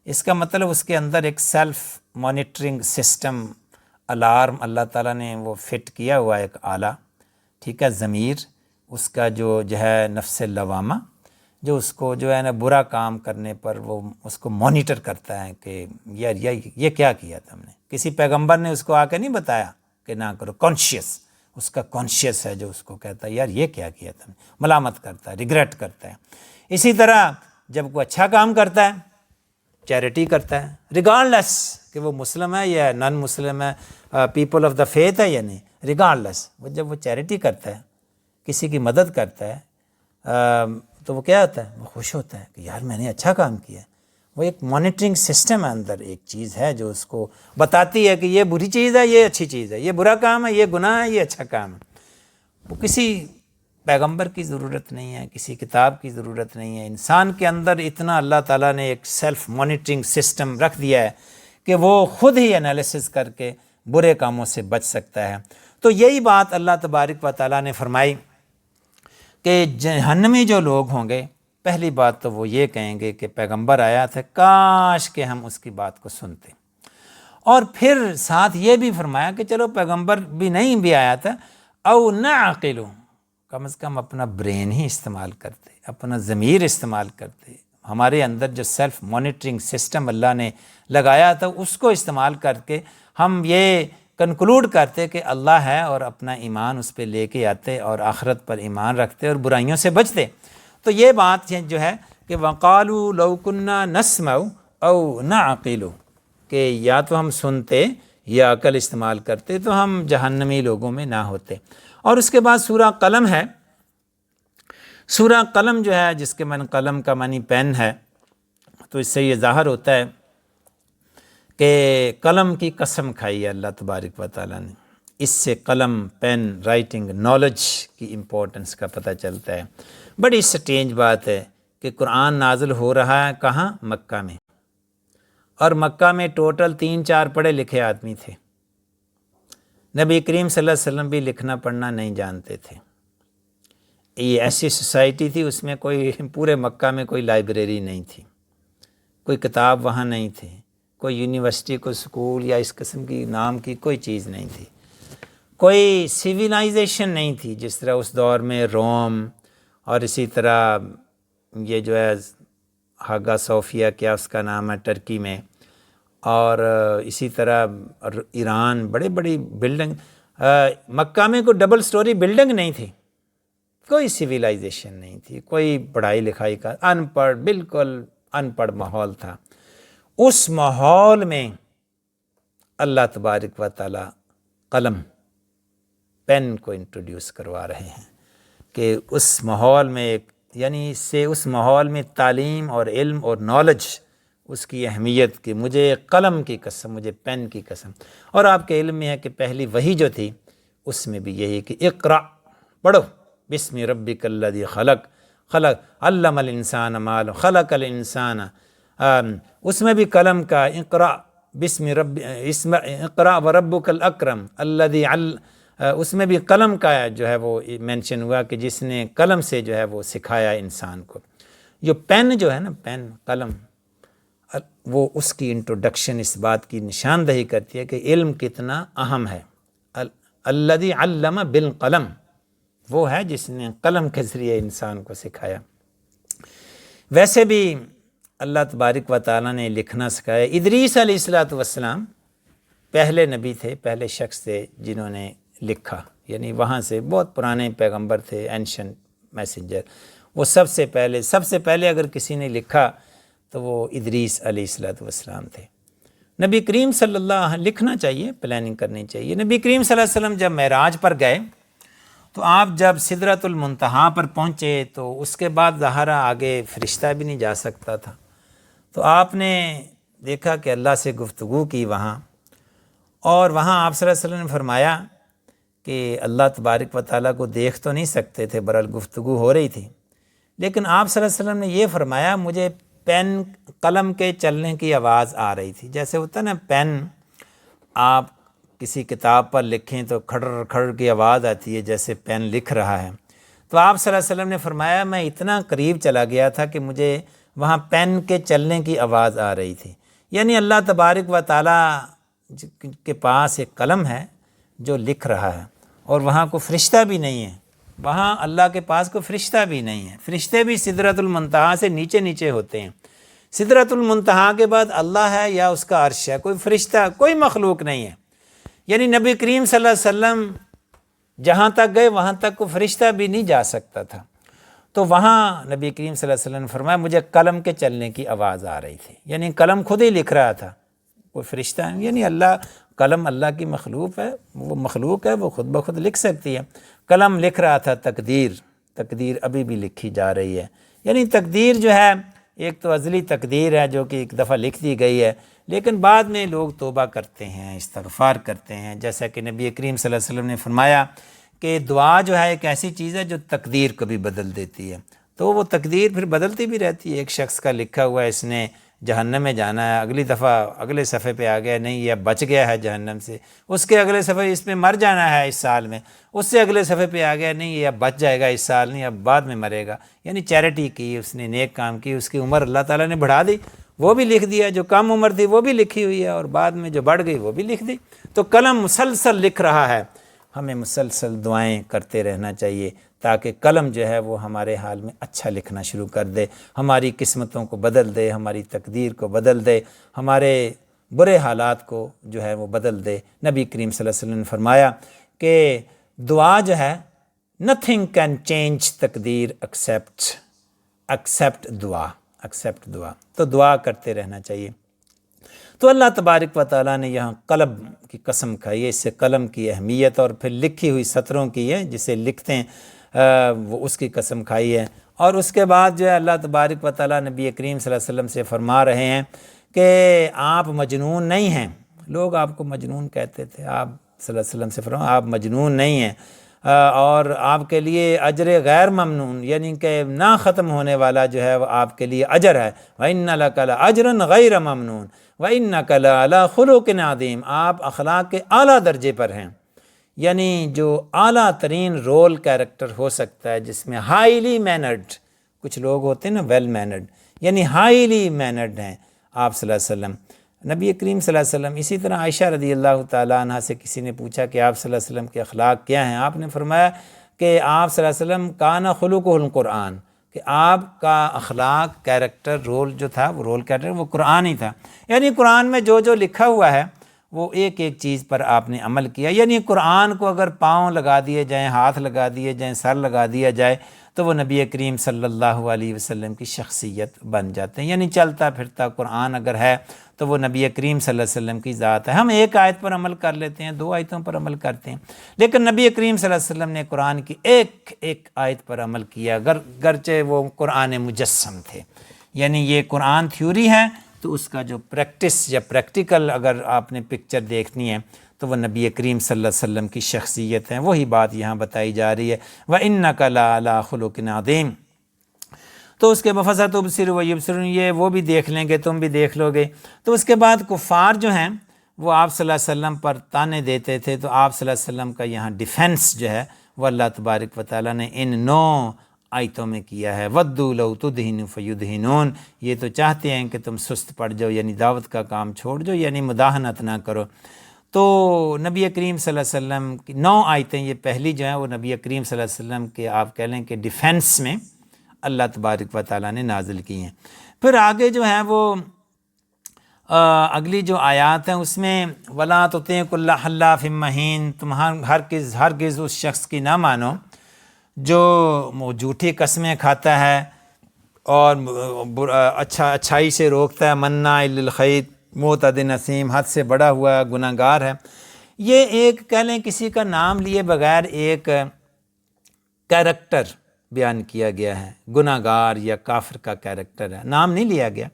اس کا مطلب اس کے اندر ایک سیلف مانیٹرنگ سسٹم، الارم اللہ تعالیٰ نے وہ فٹ کیا ہوا ہے، ایک آلہ، ٹھیک ہے، ضمیر، اس کا جو ہے نفس لوامہ، جو اس کو جو ہے نا برا کام کرنے پر وہ اس کو مانیٹر کرتا ہے کہ یار یہ کیا کیا تم نے۔ کسی پیغمبر نے اس کو آ کے نہیں بتایا کہ نہ کرو، کانشیس، اس کا کانشیس ہے جو اس کو کہتا ہے یار یہ کیا کیا تم نے، ملامت کرتا ہے، ریگریٹ کرتا ہے۔ اسی طرح جب کوئی اچھا کام کرتا ہے، چیریٹی کرتا ہے، ریگارڈلیس کہ وہ مسلم ہے یا نان مسلم ہے، پیپل آف دا فیتھ ہے یا نہیں، ریگارڈلیس، وہ جب وہ چیریٹی کرتا ہے، کسی کی مدد کرتا ہے، تو وہ کیا ہوتا ہے، وہ خوش ہوتا ہے کہ یار میں نے اچھا کام کیا ہے۔ وہ ایک مانیٹرنگ سسٹم ہے، اندر ایک چیز ہے جو اس کو بتاتی ہے کہ یہ بری چیز ہے، یہ اچھی چیز ہے، یہ برا کام ہے، یہ گناہ ہے، یہ اچھا کام ہے۔ وہ کسی پیغمبر کی ضرورت نہیں ہے، کسی کتاب کی ضرورت نہیں ہے، انسان کے اندر اتنا اللہ تعالیٰ نے ایک سیلف مانیٹرنگ سسٹم رکھ دیا ہے کہ وہ خود ہی انالیسس کر کے برے کاموں سے بچ سکتا ہے۔ تو یہی بات اللہ تبارک و تعالیٰ نے فرمائی کہ جہنمی جو لوگ ہوں گے، پہلی بات تو وہ یہ کہیں گے کہ پیغمبر آیا تھا، کاش کہ ہم اس کی بات کو سنتے، اور پھر ساتھ یہ بھی فرمایا کہ چلو پیغمبر بھی نہیں بھی آیا تھا، او نعقل، کم از کم اپنا برین ہی استعمال کرتے، اپنا ضمیر استعمال کرتے، ہمارے اندر جو سیلف مانیٹرنگ سسٹم اللہ نے لگایا تھا اس کو استعمال کر کے ہم یہ کنکلوڈ کرتے کہ اللہ ہے، اور اپنا ایمان اس پہ لے کے آتے اور آخرت پر ایمان رکھتے اور برائیوں سے بچتے۔ تو یہ بات جو ہے کہ وَقَالُوا لَوْ كُنَّا نَسْمَعُ أَوْ نَعْقِلُ، کہ یا تو ہم سنتے یا عقل استعمال کرتے تو ہم جہنمی لوگوں میں نہ ہوتے۔ اور اس کے بعد سورہ قلم ہے۔ سورہ قلم جو ہے، جس کے معنی قلم کا معنی پین ہے، تو اس سے یہ ظاہر ہوتا ہے کہ قلم کی قسم کھائی ہے اللہ تبارک و تعالیٰ نے۔ اس سے قلم، پین، رائٹنگ، نالج کی امپورٹنس کا پتہ چلتا ہے۔ بڑی سٹرینج بات ہے کہ قرآن نازل ہو رہا ہے کہاں؟ مکہ میں، اور مکہ میں ٹوٹل 3-4 پڑھے لکھے آدمی تھے۔ نبی کریم صلی اللہ علیہ وسلم بھی لکھنا پڑھنا نہیں جانتے تھے۔ یہ ایسی سوسائٹی تھی، اس میں کوئی، پورے مکہ میں کوئی لائبریری نہیں تھی، کوئی کتاب وہاں نہیں تھی، کوئی یونیورسٹی، کوئی سکول یا اس قسم کی نام کی کوئی چیز نہیں تھی، کوئی سیویلائزیشن نہیں تھی جس طرح اس دور میں روم، اور اسی طرح یہ جو ہے ہاگا صوفیہ، کیا اس کا نام ہے، ٹرکی میں، اور اسی طرح ایران، بڑے بڑی بلڈنگ۔ مکہ میں کوئی ڈبل سٹوری بلڈنگ نہیں تھی، کوئی سیویلائزیشن نہیں تھی، کوئی پڑھائی لکھائی کا، ان پڑھ، بالکل ان پڑھ ماحول تھا۔ اس ماحول میں اللہ تبارک و تعالی قلم، پین کو انٹروڈیوس کروا رہے ہیں کہ اس ماحول میں یعنی اس ماحول میں تعلیم اور علم اور نالج، اس کی اہمیت کہ مجھے قلم کی قسم، مجھے پین کی قسم۔ اور آپ کے علم میں ہے کہ پہلی وحی جو تھی اس میں بھی یہی کہ اقرأ، پڑھو، بسم ربک الذی خلق، خلق علم الانسان ما لم خلق الانسان، اس میں بھی قلم کا اقرأ بسم رب، اقرأ وربک الاکرم الذی اس میں بھی قلم کا جو ہے وہ مینشن ہوا کہ جس نے قلم سے جو ہے وہ سکھایا انسان کو۔ جو پین جو ہے نا، پین، قلم، وہ اس کی انٹروڈکشن اس بات کی نشاندہی کرتی ہے کہ علم کتنا اہم ہے۔ الذی علم بالقلم، وہ ہے جس نے قلم کے ذریعے انسان کو سکھایا۔ ویسے بھی اللہ تبارک و تعالیٰ نے لکھنا سکھایا۔ ادریس علیہ السلام پہلے نبی تھے، پہلے شخص تھے جنہوں نے لکھا، یعنی وہاں سے بہت پرانے پیغمبر تھے، اینشنٹ میسنجر، وہ سب سے پہلے اگر کسی نے لکھا تو وہ ادریس علیہ السلام تھے۔ نبی کریم صلی اللہ علیہ وسلم، لکھنا چاہیے، پلاننگ کرنی چاہیے۔ نبی کریم صلی اللہ علیہ وسلم جب معراج پر گئے تو آپ جب سدرۃ المنتہا پر پہنچے تو اس کے بعد ظاہر آگے فرشتہ بھی نہیں جا سکتا تھا، تو آپ نے دیکھا کہ اللہ سے گفتگو کی وہاں، اور وہاں آپ صلی اللہ علیہ وسلم نے فرمایا کہ اللہ تبارک و تعالیٰ کو دیکھ تو نہیں سکتے تھے، برحال گفتگو ہو رہی تھی، لیکن آپ صلی اللہ علیہ وسلم نے یہ فرمایا مجھے پین، قلم کے چلنے کی آواز آ رہی تھی۔ جیسے ہوتا ہے نا پین، آپ کسی کتاب پر لکھیں تو کھڑر کھڑر کی آواز آتی ہے، جیسے پین لکھ رہا ہے۔ تو آپ صلی اللہ علیہ وسلم نے فرمایا میں اتنا قریب چلا گیا تھا کہ مجھے وہاں پین کے چلنے کی آواز آ رہی تھی۔ یعنی اللہ تبارک و تعالیٰ کے پاس ایک قلم ہے جو لکھ رہا ہے، اور وہاں کوئی فرشتہ بھی نہیں ہے، وہاں اللہ کے پاس کوئی فرشتہ بھی نہیں ہے۔ فرشتے بھی سدرۃ المنتہا سے نیچے نیچے ہوتے ہیں۔ سدرۃ المنتہا کے بعد اللہ ہے یا اس کا عرش ہے، کوئی فرشتہ، کوئی مخلوق نہیں ہے۔ یعنی نبی کریم صلی اللہ علیہ وسلم جہاں تک گئے وہاں تک کوئی فرشتہ بھی نہیں جا سکتا تھا، تو وہاں نبی کریم صلی اللہ علیہ وسلم نے فرمایا مجھے قلم کے چلنے کی آواز آ رہی تھی، یعنی قلم خود ہی لکھ رہا تھا، کوئی فرشتہ ہے، یعنی اللہ، قلم اللہ کی مخلوق ہے، وہ مخلوق ہے، وہ خود بخود لکھ سکتی ہے۔ قلم لکھ رہا تھا تقدیر ابھی بھی لکھی جا رہی ہے۔ یعنی تقدیر جو ہے ایک تو ازلی تقدیر ہے جو کہ ایک دفعہ لکھ دی گئی ہے، لیکن بعد میں لوگ توبہ کرتے ہیں، استغفار کرتے ہیں، جیسا کہ نبی کریم صلی اللہ علیہ وسلم نے فرمایا کہ دعا جو ہے ایک ایسی چیز ہے جو تقدیر کو بھی بدل دیتی ہے، تو وہ تقدیر پھر بدلتی بھی رہتی ہے۔ ایک شخص کا لکھا ہوا ہے اس نے جہنم میں جانا ہے، اگلی دفعہ اگلے صفحے پہ آ گیا نہیں، یہ بچ گیا ہے جہنم سے، اس کے اگلے صفحے اس میں مر جانا ہے اس سال میں، اس سے اگلے صفحے پہ آ گیا نہیں، یہ اب بچ جائے گا اس سال نہیں، اب بعد میں مرے گا۔ یعنی چیریٹی کی، اس نے نیک کام کی، اس کی عمر اللہ تعالیٰ نے بڑھا دی، وہ بھی لکھ دیا، جو کم عمر تھی وہ بھی لکھی ہوئی ہے، اور بعد میں جو بڑھ گئی وہ بھی لکھ دی۔ تو قلم مسلسل لکھ رہا ہے، ہمیں مسلسل دعائیں کرتے رہنا چاہیے تاکہ قلم جو ہے وہ ہمارے حال میں اچھا لکھنا شروع کر دے، ہماری قسمتوں کو بدل دے، ہماری تقدیر کو بدل دے، ہمارے برے حالات کو جو ہے وہ بدل دے۔ نبی کریم صلی اللہ علیہ وسلم نے فرمایا کہ دعا جو ہے nothing can change تقدیر ایکسیپٹ دعا، تو دعا کرتے رہنا چاہیے۔ تو اللہ تبارک و تعالیٰ نے یہاں قلم کی قسم کھائی ہے، اس سے قلم کی اہمیت اور پھر لکھی ہوئی سطروں کی ہے جسے لکھتے ہیں وہ اس کی قسم کھائی ہے۔ اور اس کے بعد جو ہے اللہ تبارک و تعالیٰ نبی کریم صلی اللہ علیہ وسلم سے فرما رہے ہیں کہ آپ مجنون نہیں ہیں۔ لوگ آپ کو مجنون کہتے تھے، آپ صلی اللہ علیہ وسلم سے فرما آپ مجنون نہیں ہیں، اور آپ کے لیے اجر غیر ممنون، یعنی کہ نہ ختم ہونے والا جو ہے وہ آپ کے لیے اجر ہے۔ وَإِنَّ لَكَ لَأَجْرًا غَيْرَ مَمْنُونٍ وَإِنَّكَ لَعَلَىٰ خُلُقٍ عَظِيمٍ، آپ اخلاق کے اعلیٰ درجے پر ہیں، یعنی جو اعلیٰ ترین رول کیریکٹر ہو سکتا ہے جس میں ہائیلی مینرڈ، کچھ لوگ ہوتے ہیں نا ویل مینرڈ، یعنی ہائیلی مینرڈ ہیں آپ صلی اللہ علیہ وسلم، نبی کریم صلی اللہ علیہ وسلم۔ اسی طرح عائشہ رضی اللہ تعالیٰ عنہ سے کسی نے پوچھا کہ آپ صلی اللہ علیہ وسلم کے اخلاق کیا ہیں؟ آپ نے فرمایا کہ آپ صلی اللہ علیہ وسلم کان خلقہ القرآن، کہ آپ کا اخلاق کیریکٹر رول جو تھا وہ رول کیریکٹر وہ قرآن ہی تھا، یعنی قرآن میں جو لکھا ہوا ہے وہ ایک ایک چیز پر آپ نے عمل کیا، یعنی قرآن کو اگر پاؤں لگا دیے جائیں، ہاتھ لگا دیے جائیں، سر لگا دیا جائے تو وہ نبی کریم صلی اللہ علیہ وسلم کی شخصیت بن جاتے ہیں، یعنی چلتا پھرتا قرآن اگر ہے تو وہ نبی کریم صلی اللہ علیہ وسلم کی ذات ہے۔ ہم ایک آیت پر عمل کر لیتے ہیں، 2 آیتوں پر عمل کرتے ہیں، لیکن نبی کریم صلی اللہ علیہ وسلم نے قرآن کی ایک ایک آیت پر عمل کیا، گرچہ وہ قرآن مجسم تھے، یعنی یہ قرآن تھیوری ہے تو اس کا جو پریکٹس یا پریکٹیکل اگر آپ نے پکچر دیکھنی ہے تو وہ نبی کریم صلی اللہ علیہ وسلم کی شخصیت ہے، وہی بات یہاں بتائی جا رہی ہے۔ وَإِنَّكَ لَعَلَىٰ خُلُقٍ عَظِيمٍ، تو اس کے فَسَتُبْصِرُ وَيُبْصِرُونَ، یہ وہ بھی دیکھ لیں گے، تم بھی دیکھ لو گے۔ تو اس کے بعد کفار جو ہیں وہ آپ صلی اللہ علیہ وسلم پر تانے دیتے تھے، تو آپ صلی اللہ علیہ وسلم کا یہاں ڈیفینس جو ہے وہ اللہ تبارک و تعالیٰ نے ان 9 آیتوں میں کیا ہے۔ وَدُّوا لَوْ تُدْهِنُ فَيُدْهِنُونَ، یہ تو چاہتے ہیں کہ تم سست پڑ جاؤ، یعنی دعوت کا کام چھوڑ جاؤ، یعنی مداہنت نہ کرو۔ تو نبی کریم صلی اللہ علیہ وسلم کی 9 آیتیں، یہ پہلی جو ہیں وہ نبی کریم صلی اللہ علیہ وسلم کے آپ کہہ لیں کہ ڈیفینس میں اللہ تبارک و تعالیٰ نے نازل کی ہیں۔ پھر آگے جو ہے وہ اگلی جو آیات ہیں اس میں وَلَا تُطِیعْ كُلَّ حَلَّافٍ مَّہِینٍ، تم ہرگز اس شخص کی نہ مانو جو جھوٹی قسمیں کھاتا ہے اور اچھائی سے روکتا ہے، مناع للخیر معتد نثیم، حد سے بڑا ہوا گناہ گار ہے۔ یہ ایک کہہ لیں کسی کا نام لیے بغیر ایک کیریکٹر بیان کیا گیا ہے، گناہ گار یا کافر کا کیریکٹر ہے، نام نہیں لیا گیا۔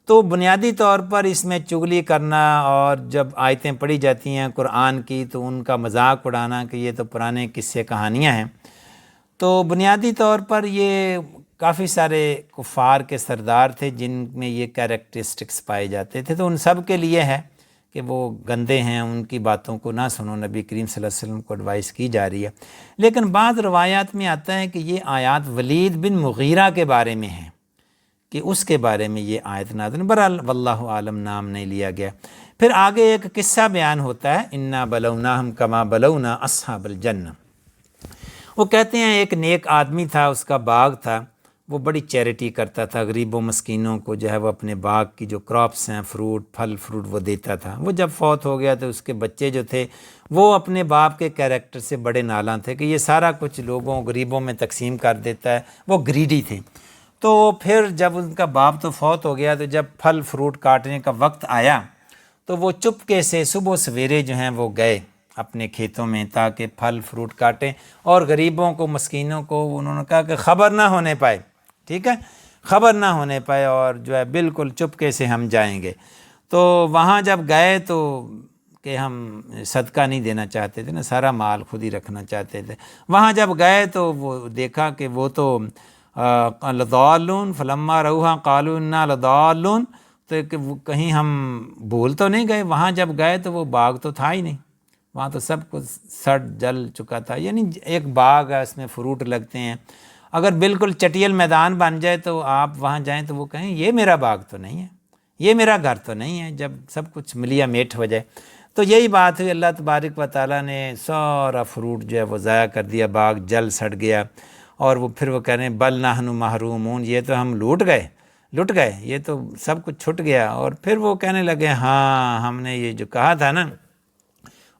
تو بنیادی طور پر اس میں چغلی کرنا، اور جب آیتیں پڑھی جاتی ہیں قرآن کی تو ان کا مذاق اڑانا کہ یہ تو پرانے قصے کہانیاں ہیں، تو بنیادی طور پر یہ کافی سارے کفار کے سردار تھے جن میں یہ کیریکٹرسٹکس پائے جاتے تھے، تو ان سب کے لیے ہے کہ وہ گندے ہیں، ان کی باتوں کو نہ سنو، نبی کریم صلی اللہ علیہ وسلم کو ایڈوائس کی جا رہی ہے۔ لیکن بعض روایات میں آتا ہے کہ یہ آیات ولید بن مغیرہ کے بارے میں ہیں، کہ اس کے بارے میں یہ آیت نازل، برحال واللہ عالم نام نہیں لیا گیا۔ پھر آگے ایک قصہ بیان ہوتا ہے، انا بلوناہم کما بلونا اصحاب الجنہ۔ وہ کہتے ہیں ایک نیک آدمی تھا، اس کا باغ تھا، وہ بڑی چیریٹی کرتا تھا، غریبوں مسکینوں کو جو ہے وہ اپنے باغ کی جو کراپس ہیں، پھل فروٹ وہ دیتا تھا۔ وہ جب فوت ہو گیا تو اس کے بچے جو تھے وہ اپنے باپ کے کیریکٹر سے بڑے نالاں تھے کہ یہ سارا کچھ لوگوں غریبوں میں تقسیم کر دیتا ہے، وہ گریڈی تھے۔ تو پھر جب ان کا باپ تو فوت ہو گیا تو جب پھل فروٹ کاٹنے کا وقت آیا تو وہ چپکے سے صبح سویرے جو ہیں وہ گئے اپنے کھیتوں میں تاکہ پھل فروٹ کاٹیں، اور غریبوں کو مسکینوں کو انہوں نے کہا کہ خبر نہ ہونے پائے، ٹھیک ہے، خبر نہ ہونے پائے، اور جو ہے بالکل چپکے سے ہم جائیں گے۔ تو وہاں جب گئے تو کہ ہم صدقہ نہیں دینا چاہتے تھے نا، سارا مال خود ہی رکھنا چاہتے تھے، وہاں جب گئے تو وہ دیکھا کہ وہ تو لضالون فلما رؤہا قالوا انا لضالون، تو کہ کہیں ہم بھول تو نہیں گئے۔ وہاں جب گئے تو وہ باغ تو تھا ہی نہیں، وہاں تو سب کچھ سڑ جل چکا تھا، یعنی ایک باغ ہے اس میں فروٹ لگتے ہیں، اگر بالکل چٹیل میدان بن جائے تو آپ وہاں جائیں تو وہ کہیں یہ میرا باغ تو نہیں ہے، یہ میرا گھر تو نہیں ہے، جب سب کچھ ملیا میٹ ہو جائے۔ تو یہی بات ہوئی، اللہ تبارک و تعالیٰ نے سارا فروٹ جو ہے وہ ضائع کر دیا، باغ جل سڑ گیا، اور وہ پھر وہ کہہ رہے ہیں بل نحن محرومون، یہ تو ہم لٹ گئے، یہ تو سب کچھ چھٹ گیا۔ اور پھر وہ کہنے لگے ہاں ہم نے یہ جو کہا تھا نا،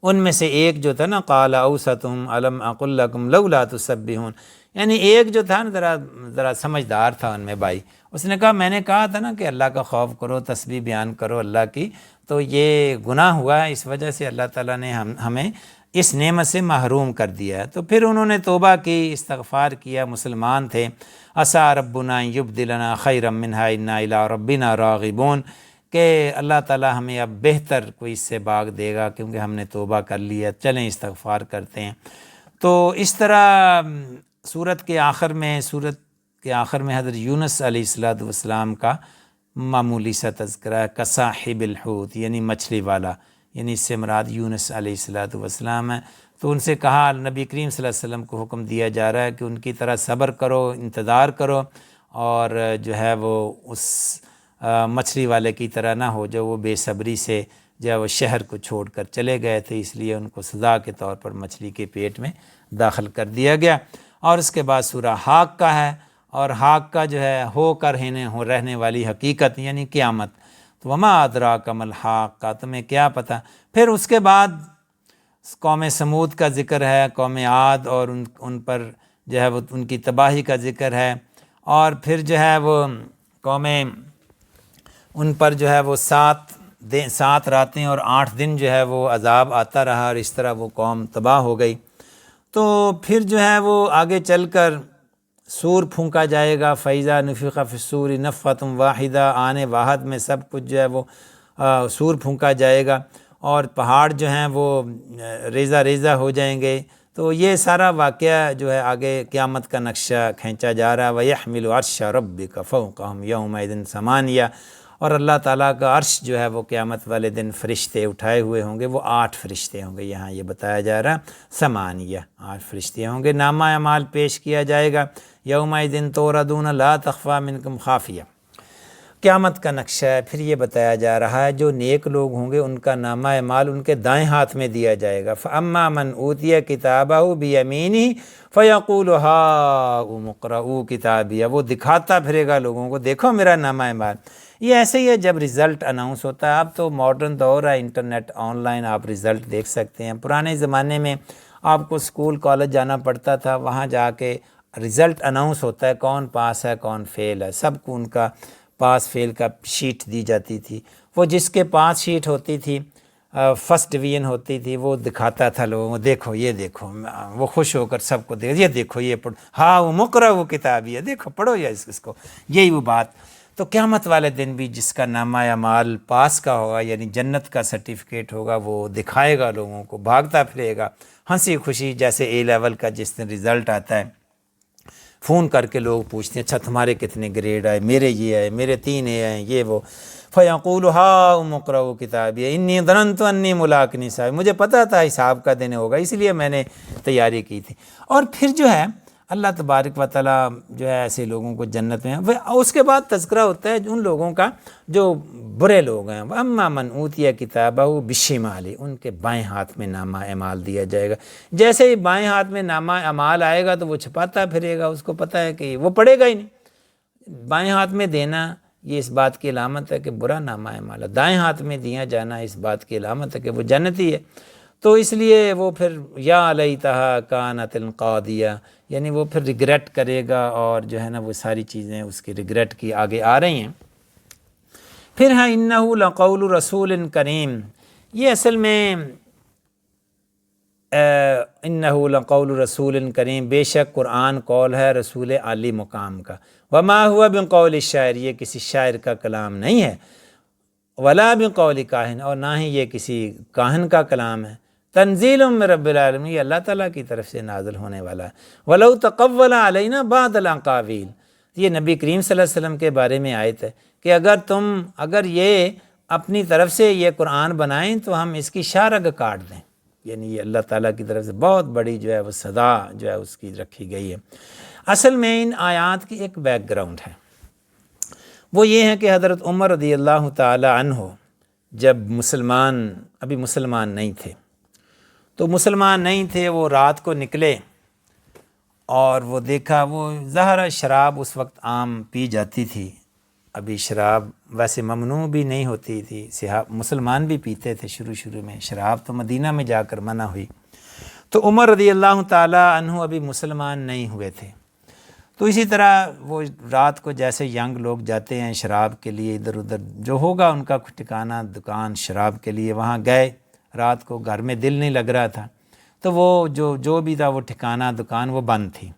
ان میں سے ایک جو تھا نا قال اوسطہم الم اقل لکم لولا تسبحون، یعنی ایک جو تھا نا ذرا سمجھدار تھا ان میں بھائی، اس نے کہا میں نے کہا تھا نا کہ اللہ کا خوف کرو، تسبیح بیان کرو اللہ کی، تو یہ گناہ ہوا ہے، اس وجہ سے اللہ تعالیٰ نے ہمیں اس نعمت سے محروم کر دیا ہے۔ تو پھر انہوں نے توبہ کی، استغفار کیا، مسلمان تھے۔ عسیٰ ربنا یبدلنا خیرا منہا انا الی ربنا راغبون، کہ اللہ تعالیٰ ہمیں اب بہتر کوئی اس سے باغ دے گا کیونکہ ہم نے توبہ کر لیا، چلیں استغفار کرتے ہیں۔ تو اس طرح سورت کے آخر میں حضرت یونس علیہ السلام کا معمولی سا تذکرہ ہے، کصاحب الحوت، یعنی مچھلی والا، یعنی اس سے مراد یونس علیہ السلام ہے۔ تو ان سے کہا، نبی کریم صلی اللہ علیہ وسلم کو حکم دیا جا رہا ہے کہ ان کی طرح صبر کرو، انتظار کرو، اور جو ہے وہ اس مچھلی والے کی طرح نہ ہو جو وہ بے صبری سے جو ہے وہ شہر کو چھوڑ کر چلے گئے تھے، اس لیے ان کو سزا کے طور پر مچھلی کے پیٹ میں داخل کر دیا گیا۔ اور اس کے بعد سورہ حاق کا ہے، اور حاق کا جو ہے ہو کر رہنے والی حقیقت یعنی قیامت، تو وما ادراک ما الحاق کا، تمہیں کیا پتہ۔ پھر اس کے بعد قوم سمود کا ذکر ہے، قوم عاد، اور ان پر جو ہے وہ ان کی تباہی کا ذکر ہے، اور پھر جو ہے وہ ان پر جو ہے وہ 7 راتیں اور 8 دن جو ہے وہ عذاب آتا رہا، اور اس طرح وہ قوم تباہ ہو گئی۔ تو پھر جو ہے وہ آگے چل کر سور پھونکا جائے گا، فَإِذَا نُفِخَ فِي الصُّورِ نَفْخَةٌ وَاحِدَةٌ، آنے واحد میں سب کچھ جو ہے وہ سور پھونکا جائے گا، اور پہاڑ جو ہیں وہ ریزہ ریزہ ہو جائیں گے۔ تو یہ سارا واقعہ جو ہے آگے قیامت کا نقشہ کھینچا جا رہا ہے، وَيَحْمِلُ عَرْشَ رَبِّكَ فَوْقَهُمْ يَوْمَئِذٍ ثَمَانِيَةٌ، اور اللہ تعالیٰ کا عرش جو ہے وہ قیامت والے دن فرشتے اٹھائے ہوئے ہوں گے، وہ 8 فرشتے ہوں گے، یہاں یہ بتایا جا رہا ثمانیہ، 8 فرشتے ہوں گے۔ نامہ اعمال پیش کیا جائے گا، یومئذ توردون لا تخفی منکم خافیہ، قیامت کا نقشہ ہے۔ پھر یہ بتایا جا رہا ہے جو نیک لوگ ہوں گے ان کا نامہ اعمال ان کے دائیں ہاتھ میں دیا جائے گا، فَأَمَّا مَنْ أُوتِيَ كِتَابَهُ بِيَمِينِهِ فَيَقُولُ هَاؤُمُ اقْرَءُوا کتابیہ، وہ دکھاتا پھرے گا لوگوں کو، دیکھو میرا نامہ اعمال۔ یہ ایسے ہی ہے جب رزلٹ اناؤنس ہوتا ہے، اب تو ماڈرن دور ہے، انٹرنیٹ آن لائن آپ رزلٹ دیکھ سکتے ہیں۔ پرانے زمانے میں آپ کو اسکول کالج جانا پڑتا تھا، وہاں جا کے رزلٹ اناؤنس ہوتا ہے، کون پاس ہے کون فیل ہے، سب کو ان کا پاس فیل کا شیٹ دی جاتی تھی۔ وہ جس کے پاس شیٹ ہوتی تھی، فرسٹ ڈویژن ہوتی تھی، وہ دکھاتا تھا لوگوں کو، دیکھو یہ دیکھو، وہ خوش ہو کر سب کو یہ دیکھو یہ پڑھو، ہاں وہ مقرأ وہ کتابی ہے، دیکھو پڑھو یا اس کو، یہی وہ بات۔ تو قیامت والے دن بھی جس کا نامہ اعمال پاس کا ہوگا، یعنی جنت کا سرٹیفکیٹ ہوگا، وہ دکھائے گا لوگوں کو، بھاگتا پھرے گا ہنسی خوشی، جیسے اے لیول کا جس دن رزلٹ آتا ہے، فون کر کے لوگ پوچھتے ہیں اچھا تمہارے کتنے گریڈ آئے، میرے یہ آئے، میرے 3 اے آئے، یہ وہ، فَيَقُولُ هَاؤُمُ اقْرَءُوا کتابیہ انی ظَنَنْتُ أَنِّی مُلَاقٍ حسابیہ، مجھے پتہ تھا حساب کا دن ہوگا اس لیے میں نے تیاری کی تھی۔ اور پھر جو ہے اللہ تبارک و تعالیٰ جو ہے ایسے لوگوں کو جنت میں، اس کے بعد تذکرہ ہوتا ہے ان لوگوں کا جو برے لوگ ہیں، وَأَمَّا مَنْ أُوتِيَ كِتَابَهُ بِالشِّمَالِ، ان کے بائیں ہاتھ میں نامہ اعمال دیا جائے گا۔ جیسے ہی بائیں ہاتھ میں نامہ اعمال آئے گا تو وہ چھپاتا پھرے گا، اس کو پتہ ہے کہ وہ پڑھے گا ہی نہیں۔ بائیں ہاتھ میں دینا یہ اس بات کی علامت ہے کہ برا نامہ اعمال ہے، دائیں ہاتھ میں دیا جانا اس بات کی علامت ہے کہ وہ جنتی ہے۔ تو اس لیے وہ پھر یا لیتہا کانت القاضیہ، یعنی وہ پھر ریگریٹ کرے گا، اور جو ہے نا وہ ساری چیزیں اس کی ریگریٹ کی آگے آ رہی ہیں۔ پھر ہے انہ لقول رسول کریم، یہ اصل میں انہ لقول رسول کریم، بے شک قرآن قول ہے رسول عالی مقام کا، وما هو بقول الشاعر، یہ کسی شاعر کا کلام نہیں ہے، ولا بقول کاہن، اور نہ ہی یہ کسی کاہن کا کلام ہے، تنزیل من رب العالمین، یہ اللہ تعالیٰ کی طرف سے نازل ہونے والا ہے۔ ولو تقول علینا بعض الاقاویل، یہ نبی کریم صلی اللہ علیہ وسلم کے بارے میں آیت ہے کہ اگر یہ اپنی طرف سے یہ قرآن بنائیں تو ہم اس کی شارگ کاٹ دیں، یعنی یہ اللہ تعالیٰ کی طرف سے بہت بڑی جو ہے وہ صدا جو ہے اس کی رکھی گئی ہے۔ اصل میں ان آیات کی ایک بیک گراؤنڈ ہے، وہ یہ ہے کہ حضرت عمر رضی اللہ تعالی عنہ جب ابھی مسلمان نہیں تھے، تو مسلمان نہیں تھے، وہ رات کو نکلے اور وہ دیکھا، وہ ظاہر شراب اس وقت عام پی جاتی تھی، ابھی شراب ویسے ممنوع بھی نہیں ہوتی تھی، مسلمان بھی پیتے تھے شروع میں، شراب تو مدینہ میں جا کر منع ہوئی۔ تو عمر رضی اللہ تعالی عنہ ابھی مسلمان نہیں ہوئے تھے، تو اسی طرح وہ رات کو جیسے ینگ لوگ جاتے ہیں شراب کے لیے، ادھر ادھر جو ہوگا ان کا ٹھکانہ دکان شراب کے لیے، وہاں گئے، رات کو گھر میں دل نہیں لگ رہا تھا، تو وہ جو بھی تھا وہ ٹھکانہ دکان وہ بند تھی۔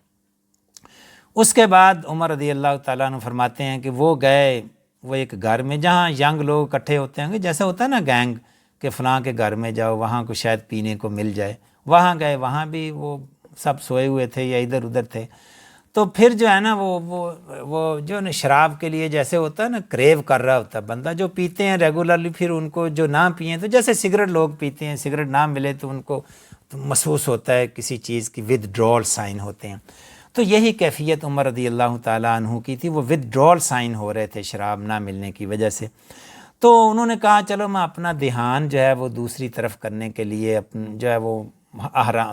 اس کے بعد عمر رضی اللہ تعالیٰ عنہ فرماتے ہیں کہ وہ گئے، وہ ایک گھر میں جہاں ینگ لوگ اکٹھے ہوتے ہیں، جیسا ہوتا ہے نا گینگ کہ فلاں کے گھر میں جاؤ، وہاں کو شاید پینے کو مل جائے، وہاں گئے، وہاں بھی وہ سب سوئے ہوئے تھے یا ادھر ادھر تھے۔ تو پھر جو ہے نا وہ جو نا شراب کے لیے جیسے ہوتا ہے نا کریو کر رہا ہوتا ہے بندہ، جو پیتے ہیں ریگولرلی، پھر ان کو جو نہ پئیں تو جیسے سگریٹ لوگ پیتے ہیں، سگریٹ نہ ملے تو ان کو محسوس ہوتا ہے کسی چیز کی ودڈرول سائن ہوتے ہیں، تو یہی کیفیت عمر رضی اللہ تعالیٰ عنہ کی تھی، وہ ودڈرول سائن ہو رہے تھے شراب نہ ملنے کی وجہ سے۔ تو انہوں نے کہا چلو میں اپنا دھیان جو ہے وہ دوسری طرف کرنے کے لیے جو ہے وہ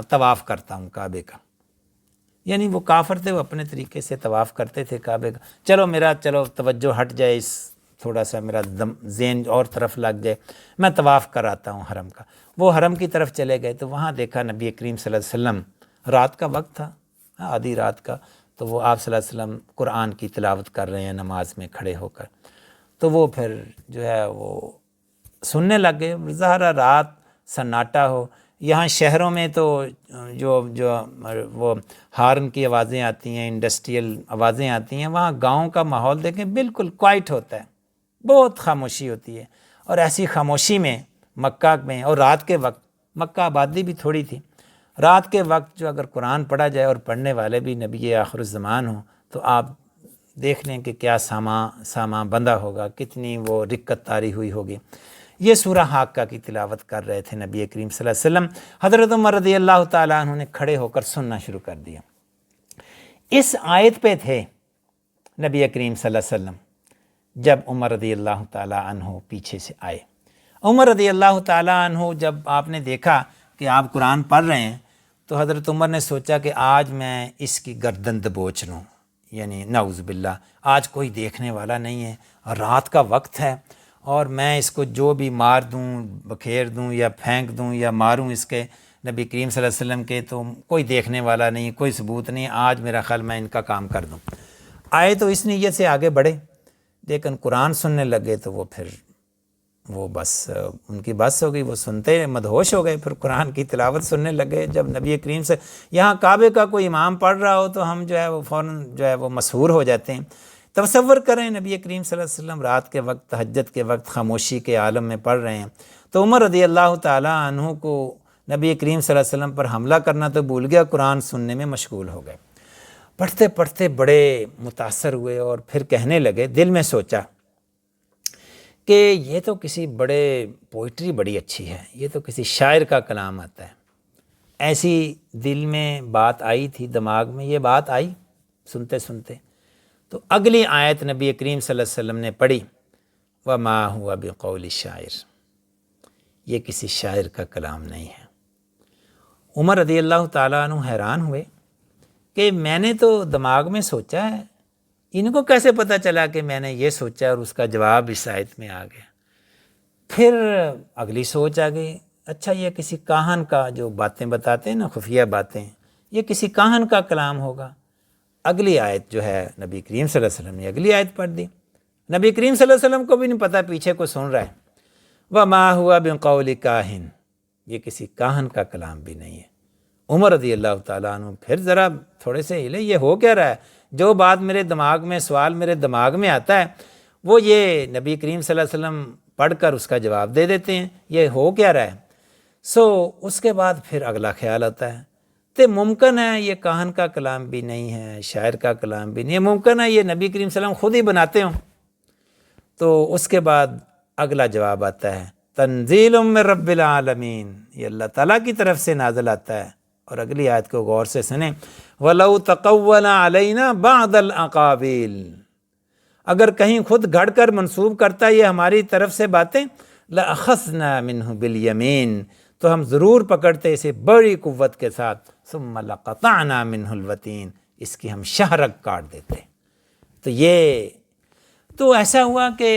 طواف کرتا ہوں کعبے کا، یعنی وہ کافر تھے، وہ اپنے طریقے سے طواف کرتے تھے کعبے کا، چلو توجہ ہٹ جائے، اس تھوڑا سا میرا ذہن اور طرف لگ جائے، میں طواف کر آتا ہوں حرم کا۔ وہ حرم کی طرف چلے گئے تو وہاں دیکھا نبی کریم صلی اللہ علیہ وسلم، رات کا وقت تھا، آدھی رات کا، تو وہ آپ صلی اللہ علیہ وسلم قرآن کی تلاوت کر رہے ہیں نماز میں کھڑے ہو کر، تو وہ پھر جو ہے وہ سننے لگ گئے، ظاہر رات سناٹا ہو، یہاں شہروں میں تو جو وہ ہارن کی آوازیں آتی ہیں، انڈسٹریل آوازیں آتی ہیں، وہاں گاؤں کا ماحول دیکھیں بالکل کوائٹ ہوتا ہے، بہت خاموشی ہوتی ہے، اور ایسی خاموشی میں مکہ میں، اور رات کے وقت مکہ آبادی بھی تھوڑی تھی، رات کے وقت جو اگر قرآن پڑھا جائے اور پڑھنے والے بھی نبی آخر الزمان ہوں، تو آپ دیکھ لیں کہ کیا ساما بندہ ہوگا، کتنی وہ رکت طاری ہوئی ہوگی۔ یہ سورہ حاقہ کی تلاوت کر رہے تھے نبی کریم صلی اللہ علیہ وسلم، حضرت عمر رضی اللہ تعالیٰ عنہ نے کھڑے ہو کر سننا شروع کر دیا۔ اس آیت پہ تھے نبی کریم صلی اللہ علیہ وسلم جب عمر رضی اللہ تعالیٰ عنہ پیچھے سے آئے۔ عمر رضی اللہ تعالیٰ عنہ جب آپ نے دیکھا کہ آپ قرآن پڑھ رہے ہیں، تو حضرت عمر نے سوچا کہ آج میں اس کی گردن دبوچ لوں، یعنی نعوذ باللہ، آج کوئی دیکھنے والا نہیں ہے، رات کا وقت ہے، اور میں اس کو جو بھی مار دوں، بکھیر دوں یا پھینک دوں یا ماروں اس کے نبی کریم صلی اللہ علیہ وسلم کے، تو کوئی دیکھنے والا نہیں، کوئی ثبوت نہیں، آج میرا خیال میں ان کا کام کر دوں۔ آئے تو اس نیت سے آگے بڑھے، لیکن قرآن سننے لگے تو وہ بس ان کی بس ہو گئی، وہ سنتے مدہوش ہو گئے، پھر قرآن کی تلاوت سننے لگے۔ جب نبی کریم سے یہاں کعبے کا کوئی امام پڑھ رہا ہو تو ہم جو ہے وہ فوراً جو ہے وہ مسحور ہو جاتے ہیں۔ تصور کریں نبی کریم صلی اللہ علیہ وسلم رات کے وقت، تہجد کے وقت، خاموشی کے عالم میں پڑھ رہے ہیں، تو عمر رضی اللہ تعالیٰ عنہ کو نبی کریم صلی اللہ علیہ وسلم پر حملہ کرنا تو بھول گیا، قرآن سننے میں مشغول ہو گئے۔ پڑھتے پڑھتے بڑے متاثر ہوئے، اور پھر کہنے لگے، دل میں سوچا کہ یہ تو کسی بڑے پوئٹری بڑی اچھی ہے، یہ تو کسی شاعر کا کلام آتا ہے۔ ایسی دل میں بات آئی تھی، دماغ میں یہ بات آئی سنتے سنتے، تو اگلی آیت نبی کریم صلی اللہ علیہ وسلم نے پڑھی، وَمَا هُوَ بِقَوْلِ شاعر، یہ کسی شاعر کا کلام نہیں ہے۔ عمر رضی اللہ تعالیٰ عنہ حیران ہوئے کہ میں نے تو دماغ میں سوچا ہے، ان کو کیسے پتہ چلا کہ میں نے یہ سوچا اور اس کا جواب اس آیت میں آ گیا۔ پھر اگلی سوچ آ گئی، اچھا یہ کسی کاہن کا جو باتیں بتاتے ہیں نا، خفیہ باتیں، یہ کسی کاہن کا کلام ہوگا۔ اگلی آیت جو ہے نبی کریم صلی اللہ علیہ وسلم نے اگلی آیت پڑھ دی۔ نبی کریم صلی اللہ علیہ وسلم کو بھی نہیں پتہ پیچھے کو سن رہا ہے، وَمَا هُوَ بِقَوْلِ کَاہِن، یہ کسی کاہن کا کلام بھی نہیں ہے۔ عمر رضی اللہ تعالیٰ عنہ پھر ذرا تھوڑے سے ہلے، یہ ہو کیا رہا ہے؟ جو بات میرے دماغ میں، سوال میرے دماغ میں آتا ہے، وہ یہ نبی کریم صلی اللہ علیہ وسلم پڑھ کر اس کا جواب دے دیتے ہیں، یہ ہو کیا رہا ہے؟ اس کے بعد پھر اگلا خیال آتا ہے، تو ممکن ہے یہ کاہن کا کلام بھی نہیں ہے، شاعر کا کلام بھی نہیں ہے، ممکن ہے یہ نبی کریم صلی اللہ علیہ وسلم خود ہی بناتے ہوں۔ تو اس کے بعد اگلا جواب آتا ہے، تنزیل من رب العالمین، یہ اللہ تعالیٰ کی طرف سے نازل آتا ہے۔ اور اگلی آیت کو غور سے سنیں، وَلَوْ تَقَوَّلَ عَلَيْنَا بَعْضَ الْأَقَاوِيلِ، اگر کہیں خود گھڑ کر منسوب کرتا یہ ہماری طرف سے باتیں، لَأَخَذْنَا مِنْهُ بِالْيَمِينِ، تو ہم ضرور پکڑتے اسے بڑی قوت کے ساتھ، ثُمَّ لَقَطَعْنَا مِنْهُ الْوَتِينَ، اس کی ہم شہرگ کاٹ دیتے۔ تو ایسا ہوا کہ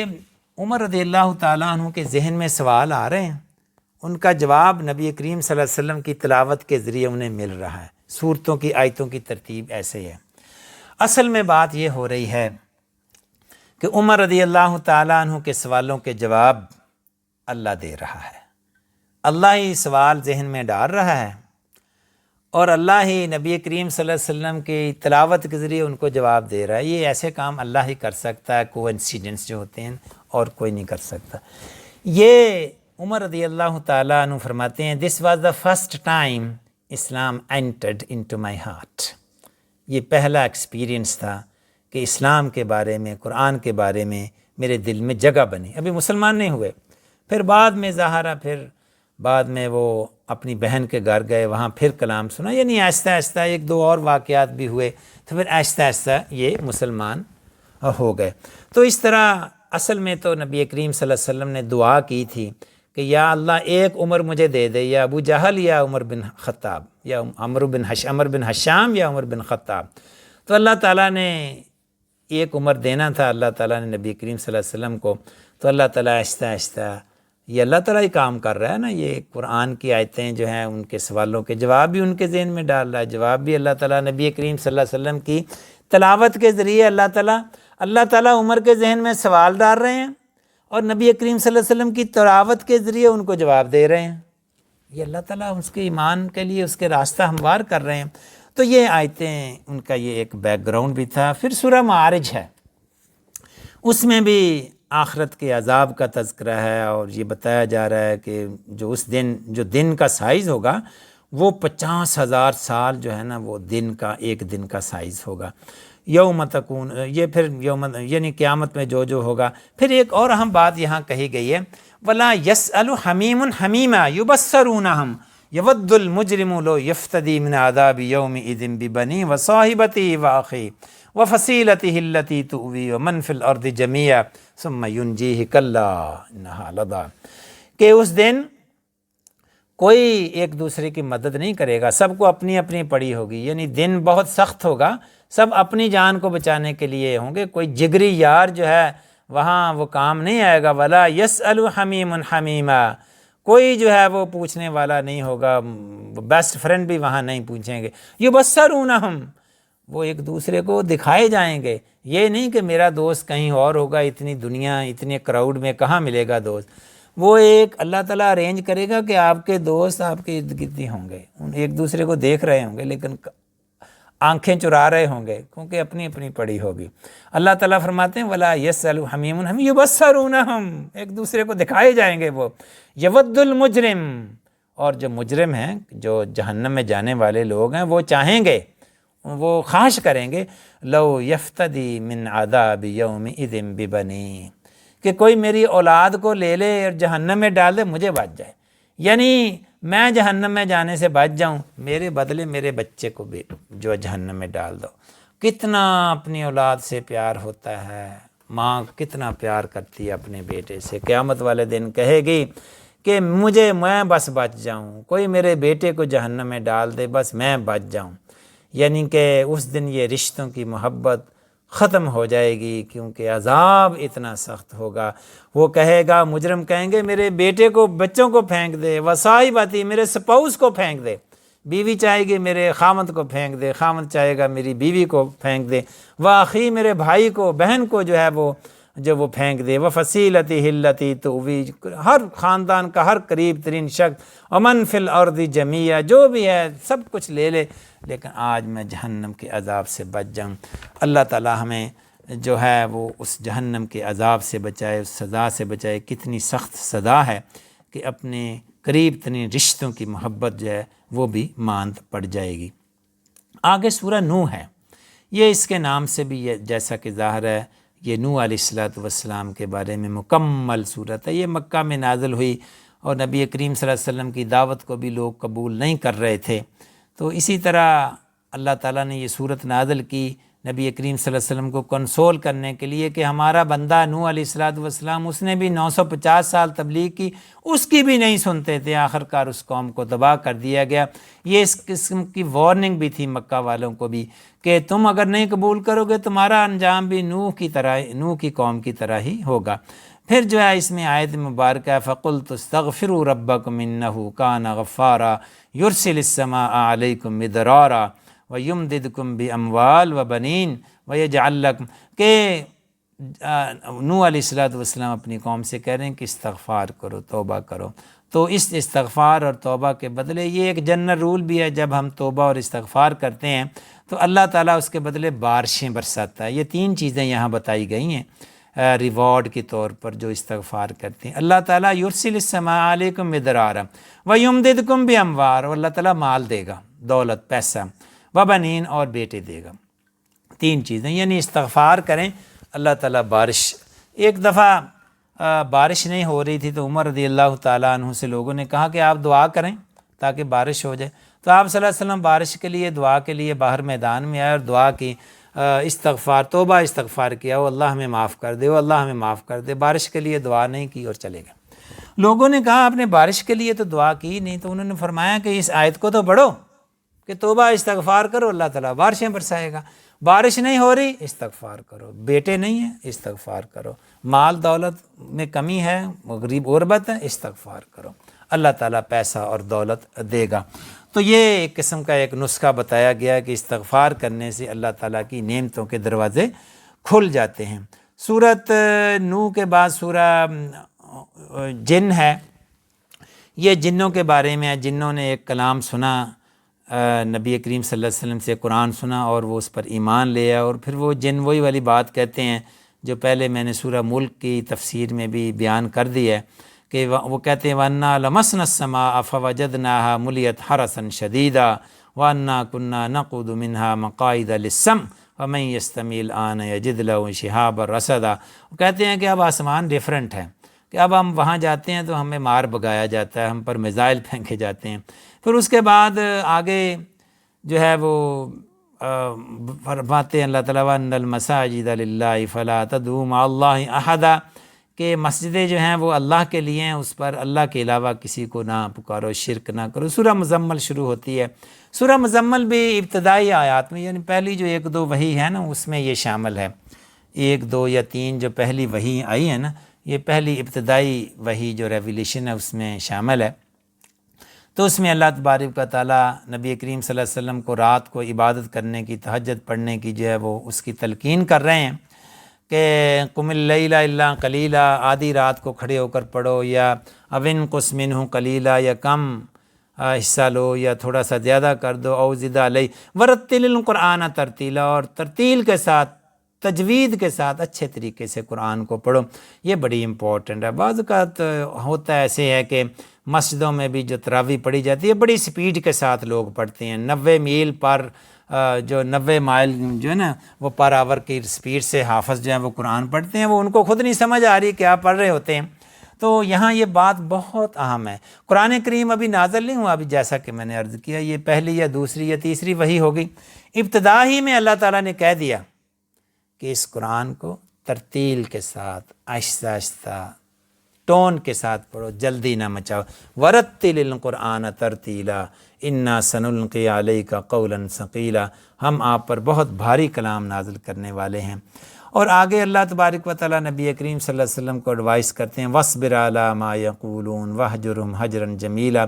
عمر رضی اللہ تعالیٰ عنہ کے ذہن میں سوال آ رہے ہیں، ان کا جواب نبی کریم صلی اللہ علیہ وسلم کی تلاوت کے ذریعے انہیں مل رہا ہے۔ سورتوں کی آیتوں کی ترتیب ایسے ہے۔ اصل میں بات یہ ہو رہی ہے کہ عمر رضی اللہ تعالیٰ عنہ کے سوالوں کے جواب اللہ دے رہا ہے، اللہ ہی سوال ذہن میں ڈال رہا ہے، اور اللہ ہی نبی کریم صلی اللہ علیہ وسلم کی تلاوت کے ذریعے ان کو جواب دے رہا ہے۔ یہ ایسے کام اللہ ہی کر سکتا ہے، کوئنسیڈنس جو ہوتے ہیں، اور کوئی نہیں کر سکتا۔ یہ عمر رضی اللہ تعالیٰ عنہ فرماتے ہیں، this was the first time Islam entered into my heart, یہ پہلا ایکسپیرینس تھا کہ اسلام کے بارے میں، قرآن کے بارے میں میرے دل میں جگہ بنی۔ ابھی مسلمان نہیں ہوئے، پھر بعد میں ظاہرہ، پھر بعد میں وہ اپنی بہن کے گھر گئے، وہاں پھر کلام سنا، یعنی آہستہ آہستہ ایک دو اور واقعات بھی ہوئے، تو پھر آہستہ آہستہ یہ مسلمان ہو گئے۔ تو اس طرح اصل میں تو نبی کریم صلی اللہ علیہ وسلم نے دعا کی تھی کہ یا اللہ ایک عمر مجھے دے دے، یا ابو جہل یا عمر بن خطاب، یا عمر بن حشام یا عمر بن خطاب۔ تو اللہ تعالیٰ نے ایک عمر دینا تھا اللہ تعالیٰ نے نبی کریم صلی اللہ علیہ وسلم کو، تو اللہ تعالیٰ آہستہ آہستہ، یہ اللہ تعالیٰ ہی کام کر رہا ہے نا، یہ قرآن کی آیتیں جو ہیں ان کے سوالوں کے جواب بھی ان کے ذہن میں ڈال رہا ہے، جواب بھی اللہ تعالیٰ نبی کریم صلی اللہ علیہ وسلم کی تلاوت کے ذریعے اللہ تعالیٰ عمر کے ذہن میں سوال ڈال رہے ہیں، اور نبی کریم صلی اللہ علیہ وسلم کی تلاوت کے ذریعے ان کو جواب دے رہے ہیں۔ یہ اللہ تعالیٰ اس کے ایمان کے لیے اس کے راستہ ہموار کر رہے ہیں۔ تو یہ آیتیں ان کا یہ ایک بیک گراؤنڈ بھی تھا۔ پھر سورہ معارج ہے، اس میں بھی آخرت کے عذاب کا تذکرہ ہے، اور یہ بتایا جا رہا ہے کہ جو اس دن، جو دن کا سائز ہوگا وہ 50,000 سال جو ہے نا، وہ دن کا، ایک دن کا سائز ہوگا۔ یوم تکون، یہ پھر یوم یعنی قیامت میں جو ہوگا۔ پھر ایک اور اہم بات یہاں کہی گئی ہے، وَلَا يَسْأَلُ حَمِيمٌ حَمِيمًا يُبَصَّرُونَهُمْ يَوَدُّ الْمُجْرِمُ لَوْ يَفْتَدِي مِنْ عَذَابِ يَوْمِئِذٍ بِبَنِيهِ وَصَاحِبَتِهِ وَأَخِيهِ وَفَصِيلَتِهِ الَّتِي تُؤْوِيهِ وَمَنْ فِي الْأَرْضِ جَمِيعًا ثُمَّ يُنْجِيهِ كَلَّا إِنَّهَا لَظَىٰ، کہ اس دن کوئی ایک دوسرے کی مدد نہیں کرے گا، سب کو اپنی اپنی پڑی ہوگی، یعنی دن بہت سخت ہوگا، سب اپنی جان کو بچانے کے لیے ہوں گے، کوئی جگری یار جو ہے وہاں وہ کام نہیں آئے گا۔ وَلَا يَسْأَلُ حَمِيمٌ حَمِيمًا، کوئی جو ہے وہ پوچھنے والا نہیں ہوگا، بیسٹ فرینڈ بھی وہاں نہیں پوچھیں گے۔ يُبَصَّرُونَهُمْ، وہ ایک دوسرے کو دکھائے جائیں گے، یہ نہیں کہ میرا دوست کہیں اور ہوگا، اتنی دنیا، اتنے کراؤڈ میں کہاں ملے گا دوست، وہ ایک اللہ تعالیٰ ارینج کرے گا کہ آپ کے دوست آپ کے ارد گرد ہی ہوں گے، ایک دوسرے کو دیکھ رہے ہوں گے لیکن آنکھیں چرا رہے ہوں گے، کیونکہ اپنی اپنی پڑی ہوگی۔ اللہ تعالیٰ فرماتے ہیں وَلَا يَسْأَلُ حَمِيمٌ حَمِيمًا يُبَصَّرُونَهُمْ، ایک دوسرے کو دکھائے جائیں گے وہ۔ يَوَدُّ الْمُجْرِمُ، اور جو مجرم ہیں، جو جہنم میں جانے والے لوگ ہیں، وہ چاہیں گے، وہ خواہش کریں گے، لَوْ يَفْتَدِي مِنْ عَذَابِ يَوْمِئِذٍ بِبَنِيهِ، کہ کوئی میری اولاد کو لے لے اور جہنم میں ڈال دے، مجھے بچ جائے، یعنی میں جہنم میں جانے سے بچ جاؤں، میرے بدلے میرے بچے کو بھی جو جہنم میں ڈال دو۔ کتنا اپنی اولاد سے پیار ہوتا ہے، ماں کتنا پیار کرتی ہے اپنے بیٹے سے، قیامت والے دن کہے گی کہ میں بس بچ جاؤں، کوئی میرے بیٹے کو جہنم میں ڈال دے، بس میں بچ جاؤں، یعنی کہ اس دن یہ رشتوں کی محبت ختم ہو جائے گی، کیونکہ عذاب اتنا سخت ہوگا۔ وہ کہے گا، مجرم کہیں گے میرے بیٹے کو، بچوں کو پھینک دے، وصاحبتی، میرے سپاؤس کو پھینک دے، بیوی چاہے گی میرے خامد کو پھینک دے، خامد چاہے گا میری بیوی کو پھینک دے، واخی، میرے بھائی کو، بہن کو جو ہے وہ پھینک دے، وفصیلتہ التی تؤویہ، ہر خاندان کا ہر قریب ترین شخص، ومن فی الارض جمیعا، جو بھی ہے سب کچھ لے لے، لیکن آج میں جہنم کے عذاب سے بچ جاؤں۔ اللہ تعالی ہمیں جو ہے وہ اس جہنم کے عذاب سے بچائے، اس سزا سے بچائے۔ کتنی سخت سزا ہے کہ اپنے قریب ترین رشتوں کی محبت جو ہے وہ بھی ماند پڑ جائے گی۔ آگے سورہ نوح ہے، یہ اس کے نام سے بھی جیسا کہ ظاہر ہے یہ نوح علیہ السلام کے بارے میں مکمل صورت ہے۔ یہ مکہ میں نازل ہوئی، اور نبی کریم صلی اللہ علیہ وسلم کی دعوت کو بھی لوگ قبول نہیں کر رہے تھے، تو اسی طرح اللہ تعالیٰ نے یہ صورت نازل کی نبی کریم صلی اللہ علیہ وسلم کو کنسول کرنے کے لیے کہ ہمارا بندہ نوح علیہ الصلوۃ والسلام اس نے بھی 950 سال تبلیغ کی، اس کی بھی نہیں سنتے تھے، آخر کار اس قوم کو تباہ کر دیا گیا۔ یہ اس قسم کی وارننگ بھی تھی مکہ والوں کو بھی کہ تم اگر نہیں قبول کرو گے تمہارا انجام بھی نوح کی قوم کی طرح ہی ہوگا۔ پھر جو ہے اس میں آیت مبارکہ فَقُلْتُ اسْتَغْفِرُوا رَبَّكُمْ إِنَّهُ كَانَ غَفَّارًا يُرْسِلِ السَّمَاءَ عَلَيْكُمْ مِدْرَارًا وَيُمْدِدْكُمْ بِأَمْوَالٍ وَبَنِينَ وَيَجْعَلْ لَكُمْ کہ نوح علیہ الصلوۃ والسلام اپنی قوم سے کہہ رہے ہیں کہ استغفار کرو، توبہ کرو۔ تو اس استغفار اور توبہ کے بدلے یہ ایک جنرل رول بھی ہے، جب ہم توبہ اور استغفار کرتے ہیں تو اللہ تعالیٰ اس کے بدلے بارشیں برساتا ہے۔ یہ 3 چیزیں یہاں بتائی گئی ہیں ریوارڈ کے طور پر جو استغفار کرتے ہیں۔ اللہ تعالیٰ یرسل السماء علیکم مدرارا ویمددکم باموال، اور اللہ تعالیٰ مال دے گا، دولت، پیسہ، وبنین، اور بیٹے دے گا۔ 3 چیزیں، یعنی استغفار کریں اللہ تعالیٰ بارش۔ ایک دفعہ بارش نہیں ہو رہی تھی تو عمر رضی اللہ تعالیٰ عنہ سے لوگوں نے کہا کہ آپ دعا کریں تاکہ بارش ہو جائے، تو آپ صلی اللہ علیہ وسلم بارش کے لیے دعا کے لیے باہر میدان میں آئے اور دعا کی، استغفار، توبہ استغفار کیا، وہ اللہ ہمیں معاف کر دے، وہ اللہ ہمیں معاف کر دے، بارش کے لیے دعا نہیں کی اور چلے گئے۔ لوگوں نے کہا آپ نے بارش کے لیے تو دعا کی نہیں، تو انہوں نے فرمایا کہ اس آیت کو تو پڑھو کہ توبہ استغفار کرو اللہ تعالیٰ بارشیں برسائے گا۔ بارش نہیں ہو رہی، استغفار کرو، بیٹے نہیں ہیں، استغفار کرو، مال دولت میں کمی ہے، غریب غربت ہے، استغفار کرو، اللہ تعالیٰ پیسہ اور دولت دے گا۔ تو یہ ایک قسم کا ایک نسخہ بتایا گیا کہ استغفار کرنے سے اللہ تعالیٰ کی نعمتوں کے دروازے کھل جاتے ہیں۔ سورۃ نوح کے بعد سورہ جن ہے، یہ جنوں کے بارے میں ہے۔ جنوں نے ایک کلام سنا، نبی کریم صلی اللہ علیہ وسلم سے قرآن سنا اور وہ اس پر ایمان لے آیا، اور پھر وہ جن وہی والی بات کہتے ہیں جو پہلے میں نے سورہ ملک کی تفسیر میں بھی بیان کر دی ہے کہ وہ کہتے ہیں وَأَنَّا لَمَسْنَا السَّمَاءَ فَوَجَدْنَاهَا مُلِئَتْ حَرَسًا شَدِيدًا وَأَنَّا كُنَّا نَقْعُدُ مِنْهَا مَقَاعِدَ لِلسَّمْعِ وَمَن يَسْتَمِعِ الْآنَ يَجِدْ لَهُ شِهَابًا رَصَدًا۔ وہ کہتے ہیں کہ اب آسمان ڈیفرنٹ ہے، کہ اب ہم وہاں جاتے ہیں تو ہمیں مار بگایا جاتا ہے، ہم پر میزائل پھینکے جاتے ہیں۔ پھر اس کے بعد آگے جو ہے وہ فرماتے ہیں اللہ تعالیٰ وَأَنَّ الْمَسَاجِدَ لِلَّهِ فَلَا تَدْعُوا مَعَ اللَّهِ أَحَدًا، کہ مسجدیں جو ہیں وہ اللہ کے لیے ہیں، اس پر اللہ کے علاوہ کسی کو نہ پکارو، شرک نہ کرو۔ سورہ مزمل شروع ہوتی ہے۔ سورہ مزمل بھی ابتدائی آیات میں، یعنی پہلی جو 1-2 وحی ہے نا اس میں یہ شامل ہے، 1 2 یا 3 جو پہلی وحی آئی ہے نا، یہ پہلی ابتدائی وحی جو ریویلیشن ہے اس میں شامل ہے۔ تو اس میں اللہ تبارک و تعالیٰ نبی کریم صلی اللہ علیہ وسلم کو رات کو عبادت کرنے کی، تہجد پڑھنے کی جو ہے وہ اس کی تلقین کر رہے ہیں کہ قم اللیل الا قلیلا، آدھی رات کو کھڑے ہو کر پڑھو، یا اوِن قُصْ مِنْہُ قلیلا، یا کم حصہ لو یا تھوڑا سا زیادہ کر دو، او زد علیہ ورتل القرآن ترتیلا، اور ترتیل کے ساتھ، تجوید کے ساتھ اچھے طریقے سے قرآن کو پڑھو۔ یہ بڑی امپورٹنٹ ہے۔ بعض اوقات ہوتا ایسے ہے کہ مسجدوں میں بھی جو تراویح پڑھی جاتی ہے بڑی سپیڈ کے ساتھ لوگ پڑھتے ہیں، 90 میل پر جو 90 مائل جو ہے نا وہ پر آور کی سپیڈ سے حافظ جو ہیں وہ قرآن پڑھتے ہیں، وہ ان کو خود نہیں سمجھ آ رہی کیا پڑھ رہے ہوتے ہیں۔ تو یہاں یہ بات بہت اہم ہے۔ قرآن کریم ابھی نازل نہیں ہوا، ابھی جیسا کہ میں نے عرض کیا یہ پہلی یا دوسری یا تیسری وحی ہوگی۔ ابتدا ہی میں اللہ تعالیٰ نے کہہ دیا کہ اس قرآن کو ترتیل کے ساتھ، آہستہ آہستہ ٹون کے ساتھ پڑھو، جلدی نہ مچاؤ۔ ورتل القرآن ترتیلا انا سنلقی علیک قولا ثقیلا، ہم آپ پر بہت بھاری کلام نازل کرنے والے ہیں۔ اور آگے اللہ تبارک و تعالیٰ نبی کریم صلی اللہ علیہ وسلم کو ایڈوائز کرتے ہیں وَاصْبِرْ عَلَىٰ مَا يَقُولُونَ وَاهْجُرْهُمْ هَجْرًا جَمِيلًا۔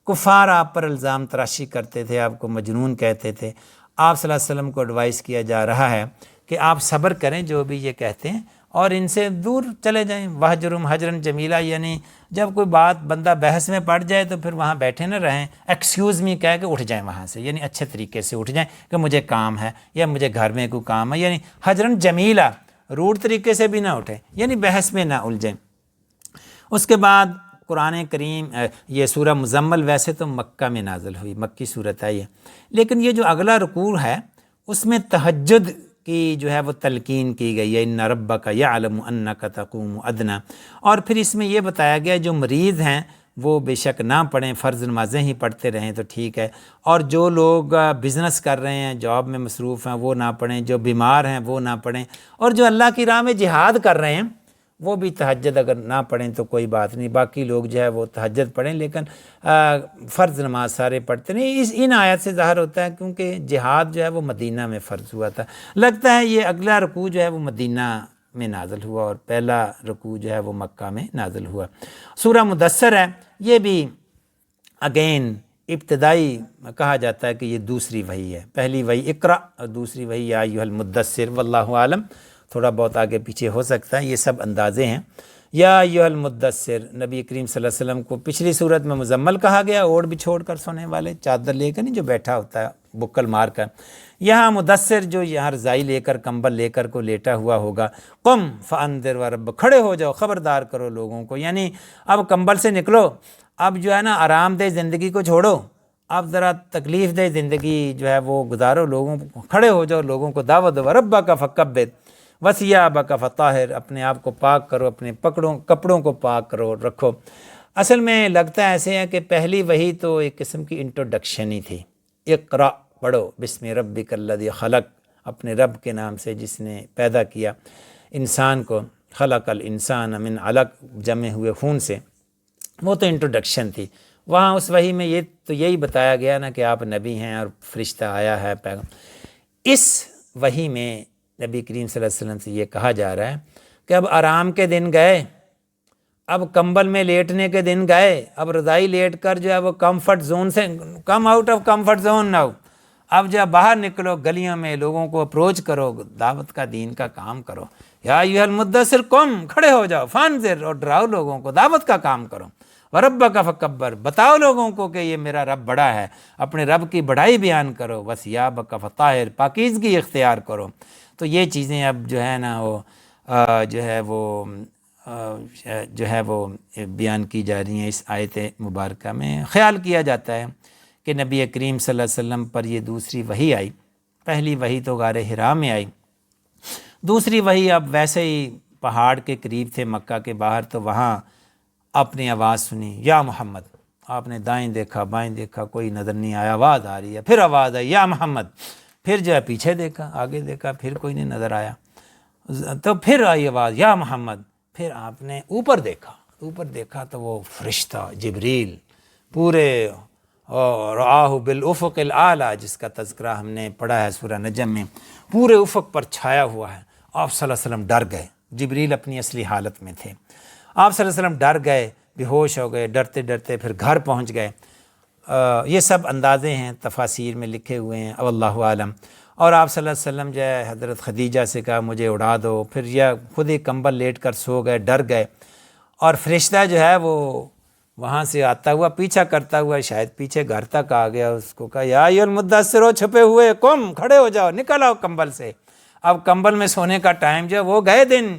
کفار آپ پر الزام تراشی کرتے تھے، آپ کو مجنون کہتے تھے، آپ صلی اللہ علیہ وسلم کو ایڈوائز کیا جا رہا ہے کہ آپ صبر کریں جو بھی یہ کہتے ہیں اور ان سے دور چلے جائیں۔ وَاهْجُرْهُمْ هَجْرًا جَمِيلًا، یعنی جب کوئی بات بندہ بحث میں پڑ جائے تو پھر وہاں بیٹھے نہ رہیں، ایکسکیوز می کہہ کے اٹھ جائیں وہاں سے، یعنی اچھے طریقے سے اٹھ جائیں کہ مجھے کام ہے یا مجھے گھر میں کوئی کام ہے، یعنی حجرًا جمیلا، روڈ طریقے سے بھی نہ اٹھیں، یعنی بحث میں نہ الجھیں۔ اس کے بعد قرآن کریم یہ سورہ مزمل ویسے تو مکہ میں نازل ہوئی، مکی صورت ہے یہ، لیکن یہ جو اگلا رکوع ہے اس میں تہجد کی جو ہے وہ تلقین کی گئی ہے، ان ربک یعلم انک تقوم ادنی، اور پھر اس میں یہ بتایا گیا جو مریض ہیں وہ بے شک نہ پڑھیں، فرض نمازیں ہی پڑھتے رہیں تو ٹھیک ہے، اور جو لوگ بزنس کر رہے ہیں، جاب میں مصروف ہیں، وہ نہ پڑھیں، جو بیمار ہیں وہ نہ پڑھیں، اور جو اللہ کی راہ میں جہاد کر رہے ہیں وہ بھی تہجد اگر نہ پڑھیں تو کوئی بات نہیں، باقی لوگ جو ہے وہ تہجد پڑھیں، لیکن فرض نماز سارے پڑھتے نہیں۔ ان آیات سے ظاہر ہوتا ہے کیونکہ جہاد جو ہے وہ مدینہ میں فرض ہوا تھا، لگتا ہے یہ اگلا رکوع جو ہے وہ مدینہ میں نازل ہوا اور پہلا رکوع جو ہے وہ مکہ میں نازل ہوا۔ سورہ مدثر ہے، یہ بھی اگین ابتدائی کہا جاتا ہے کہ یہ دوسری وحی ہے، پہلی وحی اقرا اور دوسری وحی یا ایھا المدثر، واللہ عالم، تھوڑا بہت آگے پیچھے ہو سکتا ہے، یہ سب اندازے ہیں۔ یا ایھا المدثر، نبی کریم صلی اللہ علیہ وسلم کو پچھلی صورت میں مزمل کہا گیا، اوڑھ بچھوڑ کر سونے والے، چادر لے کر نہیں جو بیٹھا ہوتا ہے بکل مار کر، یہاں مدثر جو یہاں رضائی لے کر کمبل لے کر کو لیٹا ہوا ہوگا، قم فانذر ورب، کھڑے ہو جاؤ، خبردار کرو لوگوں کو، یعنی اب کمبل سے نکلو، اب جو ہے نا آرام دہ زندگی کو چھوڑو، اب ذرا تکلیف دہ زندگی جو ہے وہ گزارو، لوگوں کو کھڑے ہو جاؤ، لوگوں کو دعوت دو، ربک فکبر وثیابک فطہر، اپنے آپ کو پاک کرو، اپنے کپڑوں کو پاک کرو رکھو۔ اصل میں لگتا ہے ایسے ہے کہ پہلی وحی تو ایک قسم کی انٹروڈکشن ہی تھی، اقرا پڑھو بسم ربک الذی خلق، اپنے رب کے نام سے جس نے پیدا کیا انسان کو، خلق الانسان من علق، جمے ہوئے خون سے، وہ تو انٹروڈکشن تھی۔ وہاں اس وحی میں یہ تو یہی بتایا گیا نا کہ آپ نبی ہیں اور فرشتہ آیا ہے پیغام۔ اس وحی میں نبی کریم صلی اللہ علیہ وسلم سے یہ کہا جا رہا ہے کہ اب آرام کے دن گئے، اب کمبل میں لیٹنے کے دن گئے، اب رضائی لیٹ کر جو ہے وہ کمفرٹ زون سے come out of comfort zone now, اب جب باہر نکلو، گلیوں میں لوگوں کو اپروچ کرو، دعوت کا دین کا کام کرو، یا ایھا المدثر قم، کھڑے ہو جاؤ، فانذر، اور ڈراؤ لوگوں کو، دعوت کا کام کرو، وربک فکبر، بتاؤ لوگوں کو کہ یہ میرا رب بڑا ہے، اپنے رب کی بڑائی بیان کرو، وثیابک فطہر، پاکیزگی اختیار کرو۔ تو یہ چیزیں اب جو ہے نا وہ جو ہے وہ بیان کی جا رہی ہیں اس آیت مبارکہ میں۔ خیال کیا جاتا ہے کہ نبی کریم صلی اللہ علیہ وسلم پر یہ دوسری وحی آئی، پہلی وحی تو غار حرا میں آئی، دوسری وحی اب ویسے ہی پہاڑ کے قریب تھے مکہ کے باہر، تو وہاں اپنی آواز سنی، یا محمد، آپ نے دائیں دیکھا بائیں دیکھا، کوئی نظر نہیں آیا، آواز آ رہی ہے، پھر آواز آئی یا محمد، پھر جو ہے پیچھے دیکھا، آگے دیکھا، پھر کوئی نہیں نظر آیا، تو پھر آئی آواز یا محمد، پھر آپ نے اوپر دیکھا تو وہ فرشتہ جبریل پورے رآہ بالافق الاعلیٰ، جس کا تذکرہ ہم نے پڑھا ہے سورہ نجم میں، پورے افق پر چھایا ہوا ہے۔ آپ صلی اللہ علیہ وسلم ڈر گئے، جبریل اپنی اصلی حالت میں تھے، آپ صلی اللہ علیہ وسلم ڈر گئے، بے ہوش ہو گئے، ڈرتے ڈرتے پھر گھر پہنچ گئے۔ یہ سب اندازے ہیں، تفاسیر میں لکھے ہوئے ہیں، واللہ عالم۔ اور آپ صلی اللہ علیہ وسلم جو ہے حضرت خدیجہ سے کہا مجھے اڑا دو، پھر یہ خود ہی کمبل لیٹ کر سو گئے، ڈر گئے، اور فرشتہ جو ہے وہ وہاں سے آتا ہوا پیچھا کرتا ہوا شاید پیچھے گھر تک آ گیا، اس کو کہا یا ایھا المدثر، چھپے ہوئے قم، کھڑے ہو جاؤ، نکل آؤ کمبل سے، اب کمبل میں سونے کا ٹائم جو ہے وہ گئے دن،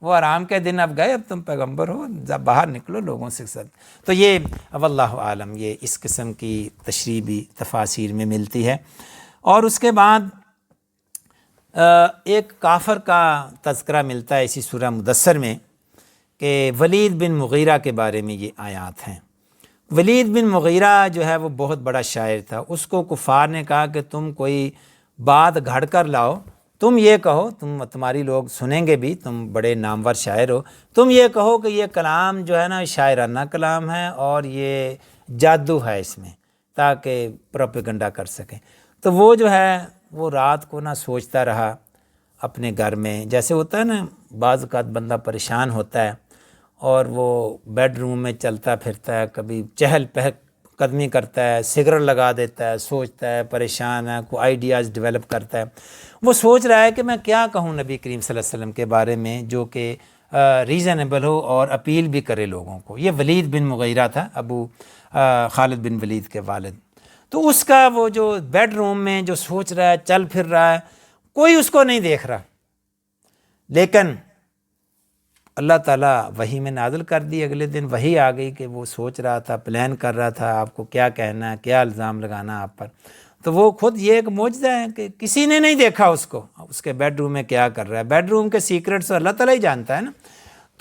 وہ آرام کے دن اب گئے، اب تم پیغمبر ہو، جب باہر نکلو لوگوں سے ساتھ۔ تو یہ واللہ عالم، یہ اس قسم کی تشریح بھی تفاسیر میں ملتی ہے۔ اور اس کے بعد ایک کافر کا تذکرہ ملتا ہے اسی سورہ مدثر میں کہ ولید بن مغیرہ کے بارے میں یہ آیات ہیں۔ ولید بن مغیرہ جو ہے وہ بہت بڑا شاعر تھا، اس کو کفار نے کہا کہ تم کوئی بات گھڑ کر لاؤ، تم یہ کہو، تمہاری لوگ سنیں گے بھی، تم بڑے نامور شاعر ہو، تم یہ کہو کہ یہ کلام جو ہے نا شاعرانہ کلام ہے اور یہ جادو ہے اس میں، تاکہ پروپیگنڈا کر سکیں۔ تو وہ جو ہے وہ رات کو نہ سوچتا رہا اپنے گھر میں، جیسے ہوتا ہے نا بعض اوقات بندہ پریشان ہوتا ہے اور وہ بیڈ روم میں چلتا پھرتا ہے، کبھی چہل پہل قدمی کرتا ہے، سگریٹ لگا دیتا ہے، سوچتا ہے، پریشان ہے، کوئی آئیڈیاز ڈیولپ کرتا ہے، وہ سوچ رہا ہے کہ میں کیا کہوں نبی کریم صلی اللہ علیہ وسلم کے بارے میں جو کہ ریزنیبل ہو اور اپیل بھی کرے لوگوں کو۔ یہ ولید بن مغیرہ تھا، ابو خالد بن ولید کے والد۔ تو اس کا وہ جو بیڈ روم میں جو سوچ رہا ہے، چل پھر رہا ہے، کوئی اس کو نہیں دیکھ رہا، لیکن اللہ تعالیٰ وحی میں نازل کر دی، اگلے دن وحی آ گئی کہ وہ سوچ رہا تھا، پلان کر رہا تھا آپ کو کیا کہنا ہے، کیا الزام لگانا آپ پر۔ تو وہ خود یہ ایک معجزہ ہے کہ کسی نے نہیں دیکھا اس کو، اس کے بیڈ روم میں کیا کر رہا ہے، بیڈ روم کے سیکرٹس اللہ تعالیٰ ہی جانتا ہے نا۔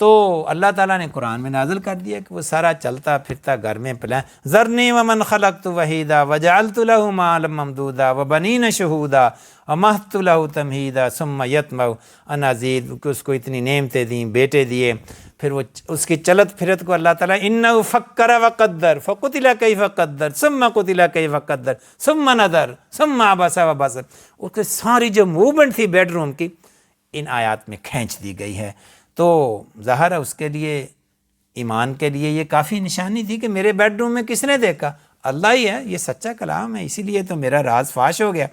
تو اللہ تعالیٰ نے قرآن میں نازل کر دیا کہ وہ سارا چلتا پھرتا گھر میں پلا ذرنی ومن خلقت وحیدا وجعلت له مالا ممدودا وبنین شہودا ومہدت له تمہیدا ثم یطمع ان ازید، کہ اس کو اتنی نعمتیں دیں، بیٹے دیے، پھر وہ اس کی چلت پھرت کو اللہ تعالیٰ انہ فکر وقدر فقتل کیف قدر ثم قتل کیف قدر ثم نظر ثم عبس وبصر، اس کی ساری جو موومنٹ تھی بیڈ روم کی ان آیات میں کھینچ دی گئی ہے۔ تو ظاہر ہے اس کے لیے، ایمان کے لیے یہ کافی نشانی تھی کہ میرے بیڈ روم میں کس نے دیکھا؟ اللہ ہی ہے، یہ سچا کلام ہے، اسی لیے تو میرا راز فاش ہو گیا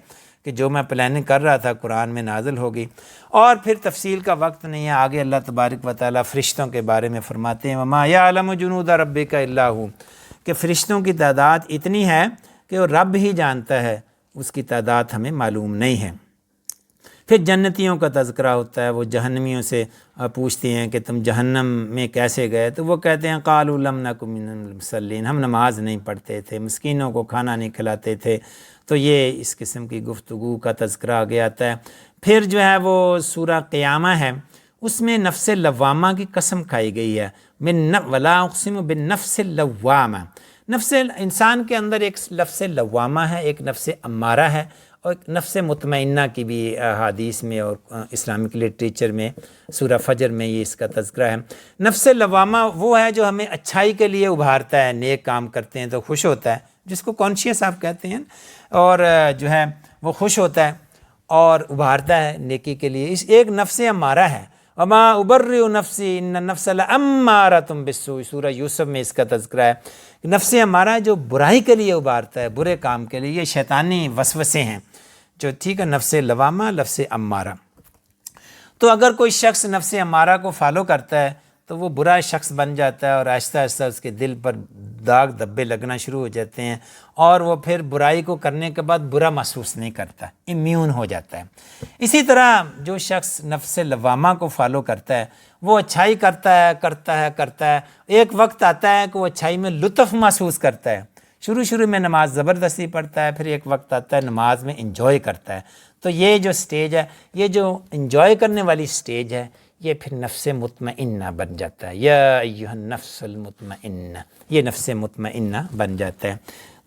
کہ جو میں پلاننگ کر رہا تھا قرآن میں نازل ہوگی۔ اور پھر تفصیل کا وقت نہیں ہے، آگے اللہ تبارک و تعالیٰ فرشتوں کے بارے میں فرماتے ہیں وَمَا يَعْلَمُ جُنُودَ رَبِّكَ إِلَّا هُوَ، کہ فرشتوں کی تعداد اتنی ہے کہ وہ رب ہی جانتا ہے، اس کی تعداد ہمیں معلوم نہیں ہے۔ پھر جنتیوں کا تذکرہ ہوتا ہے، وہ جہنمیوں سے پوچھتے ہیں کہ تم جہنم میں کیسے گئے؟ تو وہ کہتے ہیں قالوا لم نک من المصلین، ہم نماز نہیں پڑھتے تھے، مسکینوں کو کھانا نہیں کھلاتے تھے۔ تو یہ اس قسم کی گفتگو کا تذکرہ آگے آتا ہے۔ پھر جو ہے وہ سورہ قیامہ ہے، اس میں نفس لوامہ کی قسم کھائی گئی ہے، ولا اقسم بالنفس اللوامہ، نفس انسان کے اندر ایک لفظ لوامہ ہے، ایک نفس امارہ ہے، اور ایک نفس مطمئنہ کی بھی حدیث میں اور اسلامک لٹریچر میں سورہ فجر میں یہ اس کا تذکرہ ہے۔ نفس لوامہ وہ ہے جو ہمیں اچھائی کے لیے ابھارتا ہے، نیک کام کرتے ہیں تو خوش ہوتا ہے، جس کو کانشیس آپ کہتے ہیں، اور جو ہے وہ خوش ہوتا ہے اور ابھارتا ہے نیکی کے لیے۔ اس ایک نفس امارہ ہے، وما ابرئ نفسی ان النفس لامارۃ بالسوء، سورہ یوسف میں اس کا تذکرہ ہے۔ نفس امارہ جو برائی کے لیے ابھارتا ہے، برے کام کے لیے، یہ شیطانی وسوسے ہیں جو ٹھیک ہے، نفس لوامہ، نفس امارہ۔ تو اگر کوئی شخص نفس امارہ کو فالو کرتا ہے تو وہ برا شخص بن جاتا ہے، اور آہستہ آہستہ اس کے دل پر داغ دھبے لگنا شروع ہو جاتے ہیں، اور وہ پھر برائی کو کرنے کے بعد برا محسوس نہیں کرتا، امیون ہو جاتا ہے۔ اسی طرح جو شخص نفس لوامہ کو فالو کرتا ہے وہ اچھائی کرتا ہے، ایک وقت آتا ہے کہ وہ اچھائی میں لطف محسوس کرتا ہے، شروع میں نماز زبردستی پڑھتا ہے، پھر ایک وقت آتا ہے نماز میں انجوائے کرتا ہے۔ تو یہ جو سٹیج ہے، یہ جو انجوائے کرنے والی سٹیج ہے، یہ پھر نفس مطمئنہ بن جاتا ہے، یا ایھا النفس المطمئنہ، یہ نفس مطمئنہ بن جاتا ہے۔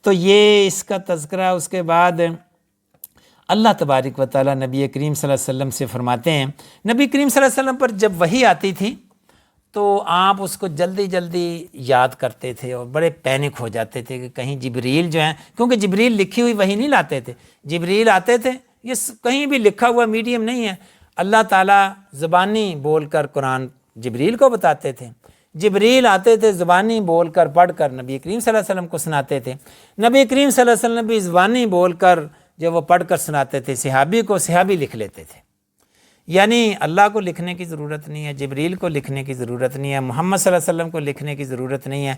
تو یہ اس کا تذکرہ، اس کے بعد اللہ تبارک و تعالیٰ نبی کریم صلی اللہ علیہ وسلم سے فرماتے ہیں، نبی کریم صلی اللہ علیہ وسلم پر جب وحی آتی تھی تو آپ اس کو جلدی یاد کرتے تھے اور بڑے پینک ہو جاتے تھے کہ کہیں جبریل جو ہیں، کیونکہ جبریل لکھی ہوئی وحی نہیں لاتے تھے، جبریل آتے تھے، یہ کہیں بھی لکھا ہوا میڈیم نہیں ہے، اللہ تعالیٰ زبانی بول کر قرآن جبریل کو بتاتے تھے، جبریل آتے تھے زبانی بول کر پڑھ کر نبی کریم صلی اللہ علیہ وسلم کو سناتے تھے، نبی کریم صلی اللہ علیہ وسلم بھی زبانی بول کر جب وہ پڑھ کر سناتے تھے، صحابی کو صحابی لکھ لیتے تھے۔ یعنی اللہ کو لکھنے کی ضرورت نہیں ہے، جبریل کو لکھنے کی ضرورت نہیں ہے، محمد صلی اللہ علیہ وسلم کو لکھنے کی ضرورت نہیں ہے۔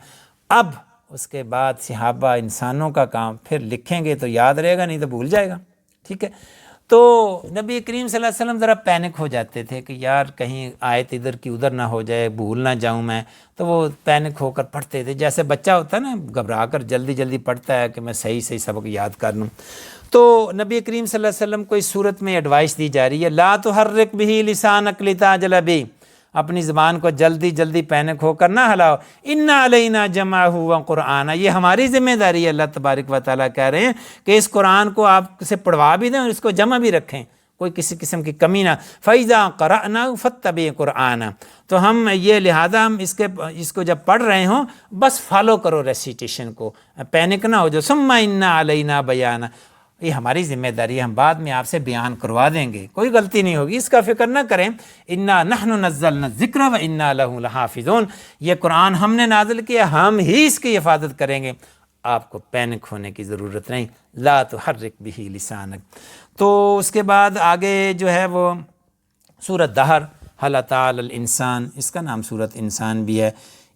اب اس کے بعد صحابہ انسانوں کا کام، پھر لکھیں گے تو یاد رہے گا، نہیں تو بھول جائے گا، ٹھیک ہے۔ تو نبی کریم صلی اللہ علیہ وسلم ذرا پینک ہو جاتے تھے کہ یار کہیں آیت ادھر کی ادھر نہ ہو جائے، بھول نہ جاؤں میں، تو وہ پینک ہو کر پڑھتے تھے، جیسے بچہ ہوتا ہے نا گھبرا کر جلدی پڑھتا ہے کہ میں صحیح سبق یاد کر لوں۔ تو نبی کریم صلی اللہ علیہ وسلم کو اس صورت میں ایڈوائس دی جا رہی ہے، لا تحرک بہ لسانک لتعجل بہ، اپنی زبان کو جلدی پینک ہو کر نہ ہلاؤ، ان علینا جمعہ وقرآن، یہ ہماری ذمہ داری ہے، اللہ تبارک و تعالیٰ کہہ رہے ہیں کہ اس قرآن کو آپ سے پڑھوا بھی دیں اور اس کو جمع بھی رکھیں، کوئی کسی قسم کی کمی نہ۔ فَإِذَا قَرَأْنَاهُ فَاتَّبِعْ قُرْآنَ، تو ہم یہ لہذا ہم اس کو جب پڑھ رہے ہوں بس فالو کرو ریسیٹیشن کو، پینک نہ ہو جو، ثُمَّ إِنَّ عَلَيْنَا بَيَانَ، یہ ہماری ذمہ داری ہے، ہم بعد میں آپ سے بیان کروا دیں گے، کوئی غلطی نہیں ہوگی، اس کا فکر نہ کریں۔ اِنَّا نَحْنُ نَزَّلْنَا الذِّكْرَ وَإِنَّا لَهُ لَحَافِظُونَ، یہ قرآن ہم نے نازل کیا، ہم ہی اس کی حفاظت کریں گے، آپ کو پینک ہونے کی ضرورت نہیں۔ لا تحرک بہ لسانک۔ تو اس کے بعد آگے جو ہے وہ سورۃ دہر، هل أتى على الإنسان، اس کا نام سورۃ انسان بھی ہے،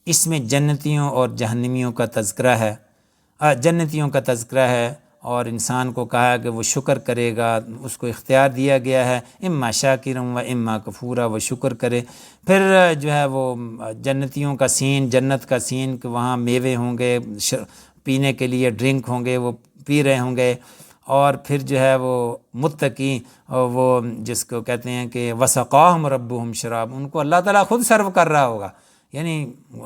اس میں جنتیوں اور جہنمیوں کا تذکرہ ہے، جنتیوں کا تذکرہ ہے، اور انسان کو کہا کہ وہ شکر کرے گا، اس کو اختیار دیا گیا ہے، اما شاکرا و اما کفورا، وہ شکر کرے۔ پھر جو ہے وہ جنتیوں کا سین، جنت کا سین کہ وہاں میوے ہوں گے، پینے کے لیے ڈرنک ہوں گے، وہ پی رہے ہوں گے، اور پھر جو ہے وہ متقی، وہ جس کو کہتے ہیں کہ وسقاہم ربہم شراب، ان کو اللہ تعالیٰ خود سرو کر رہا ہوگا، یعنی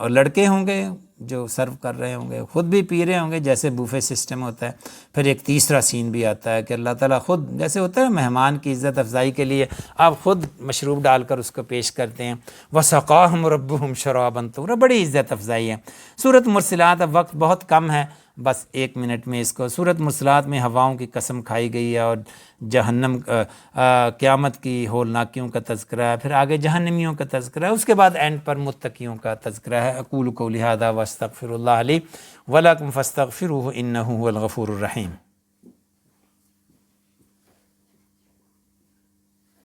لڑکے ہوں گے جو سرو کر رہے ہوں گے، خود بھی پی رہے ہوں گے، جیسے بوفے سسٹم ہوتا ہے۔ پھر ایک تیسرا سین بھی آتا ہے کہ اللہ تعالیٰ خود، جیسے ہوتا ہے مہمان کی عزت افزائی کے لیے آپ خود مشروب ڈال کر اس کو پیش کرتے ہیں، وَسَقَاهُمْ رَبُّهُمْ شَرَابًا، تو بڑی عزت افزائی ہے۔ سورۃ مرسلات، اب وقت بہت کم ہے، بس 1 منٹ میں اس کو، سورۃ مرسلات میں ہواؤں کی قسم کھائی گئی ہے اور جہنم قیامت کی ہولناکیوں کا تذکرہ ہے، پھر آگے جہنمیوں کا تذکرہ ہے، اس کے بعد اینڈ پر متقیوں کا تذکرہ ہے۔ اقول قولی ھذا واستغفر اللہ لی ولکم فاستغفروہ انہ ھو الغفور الرحیم۔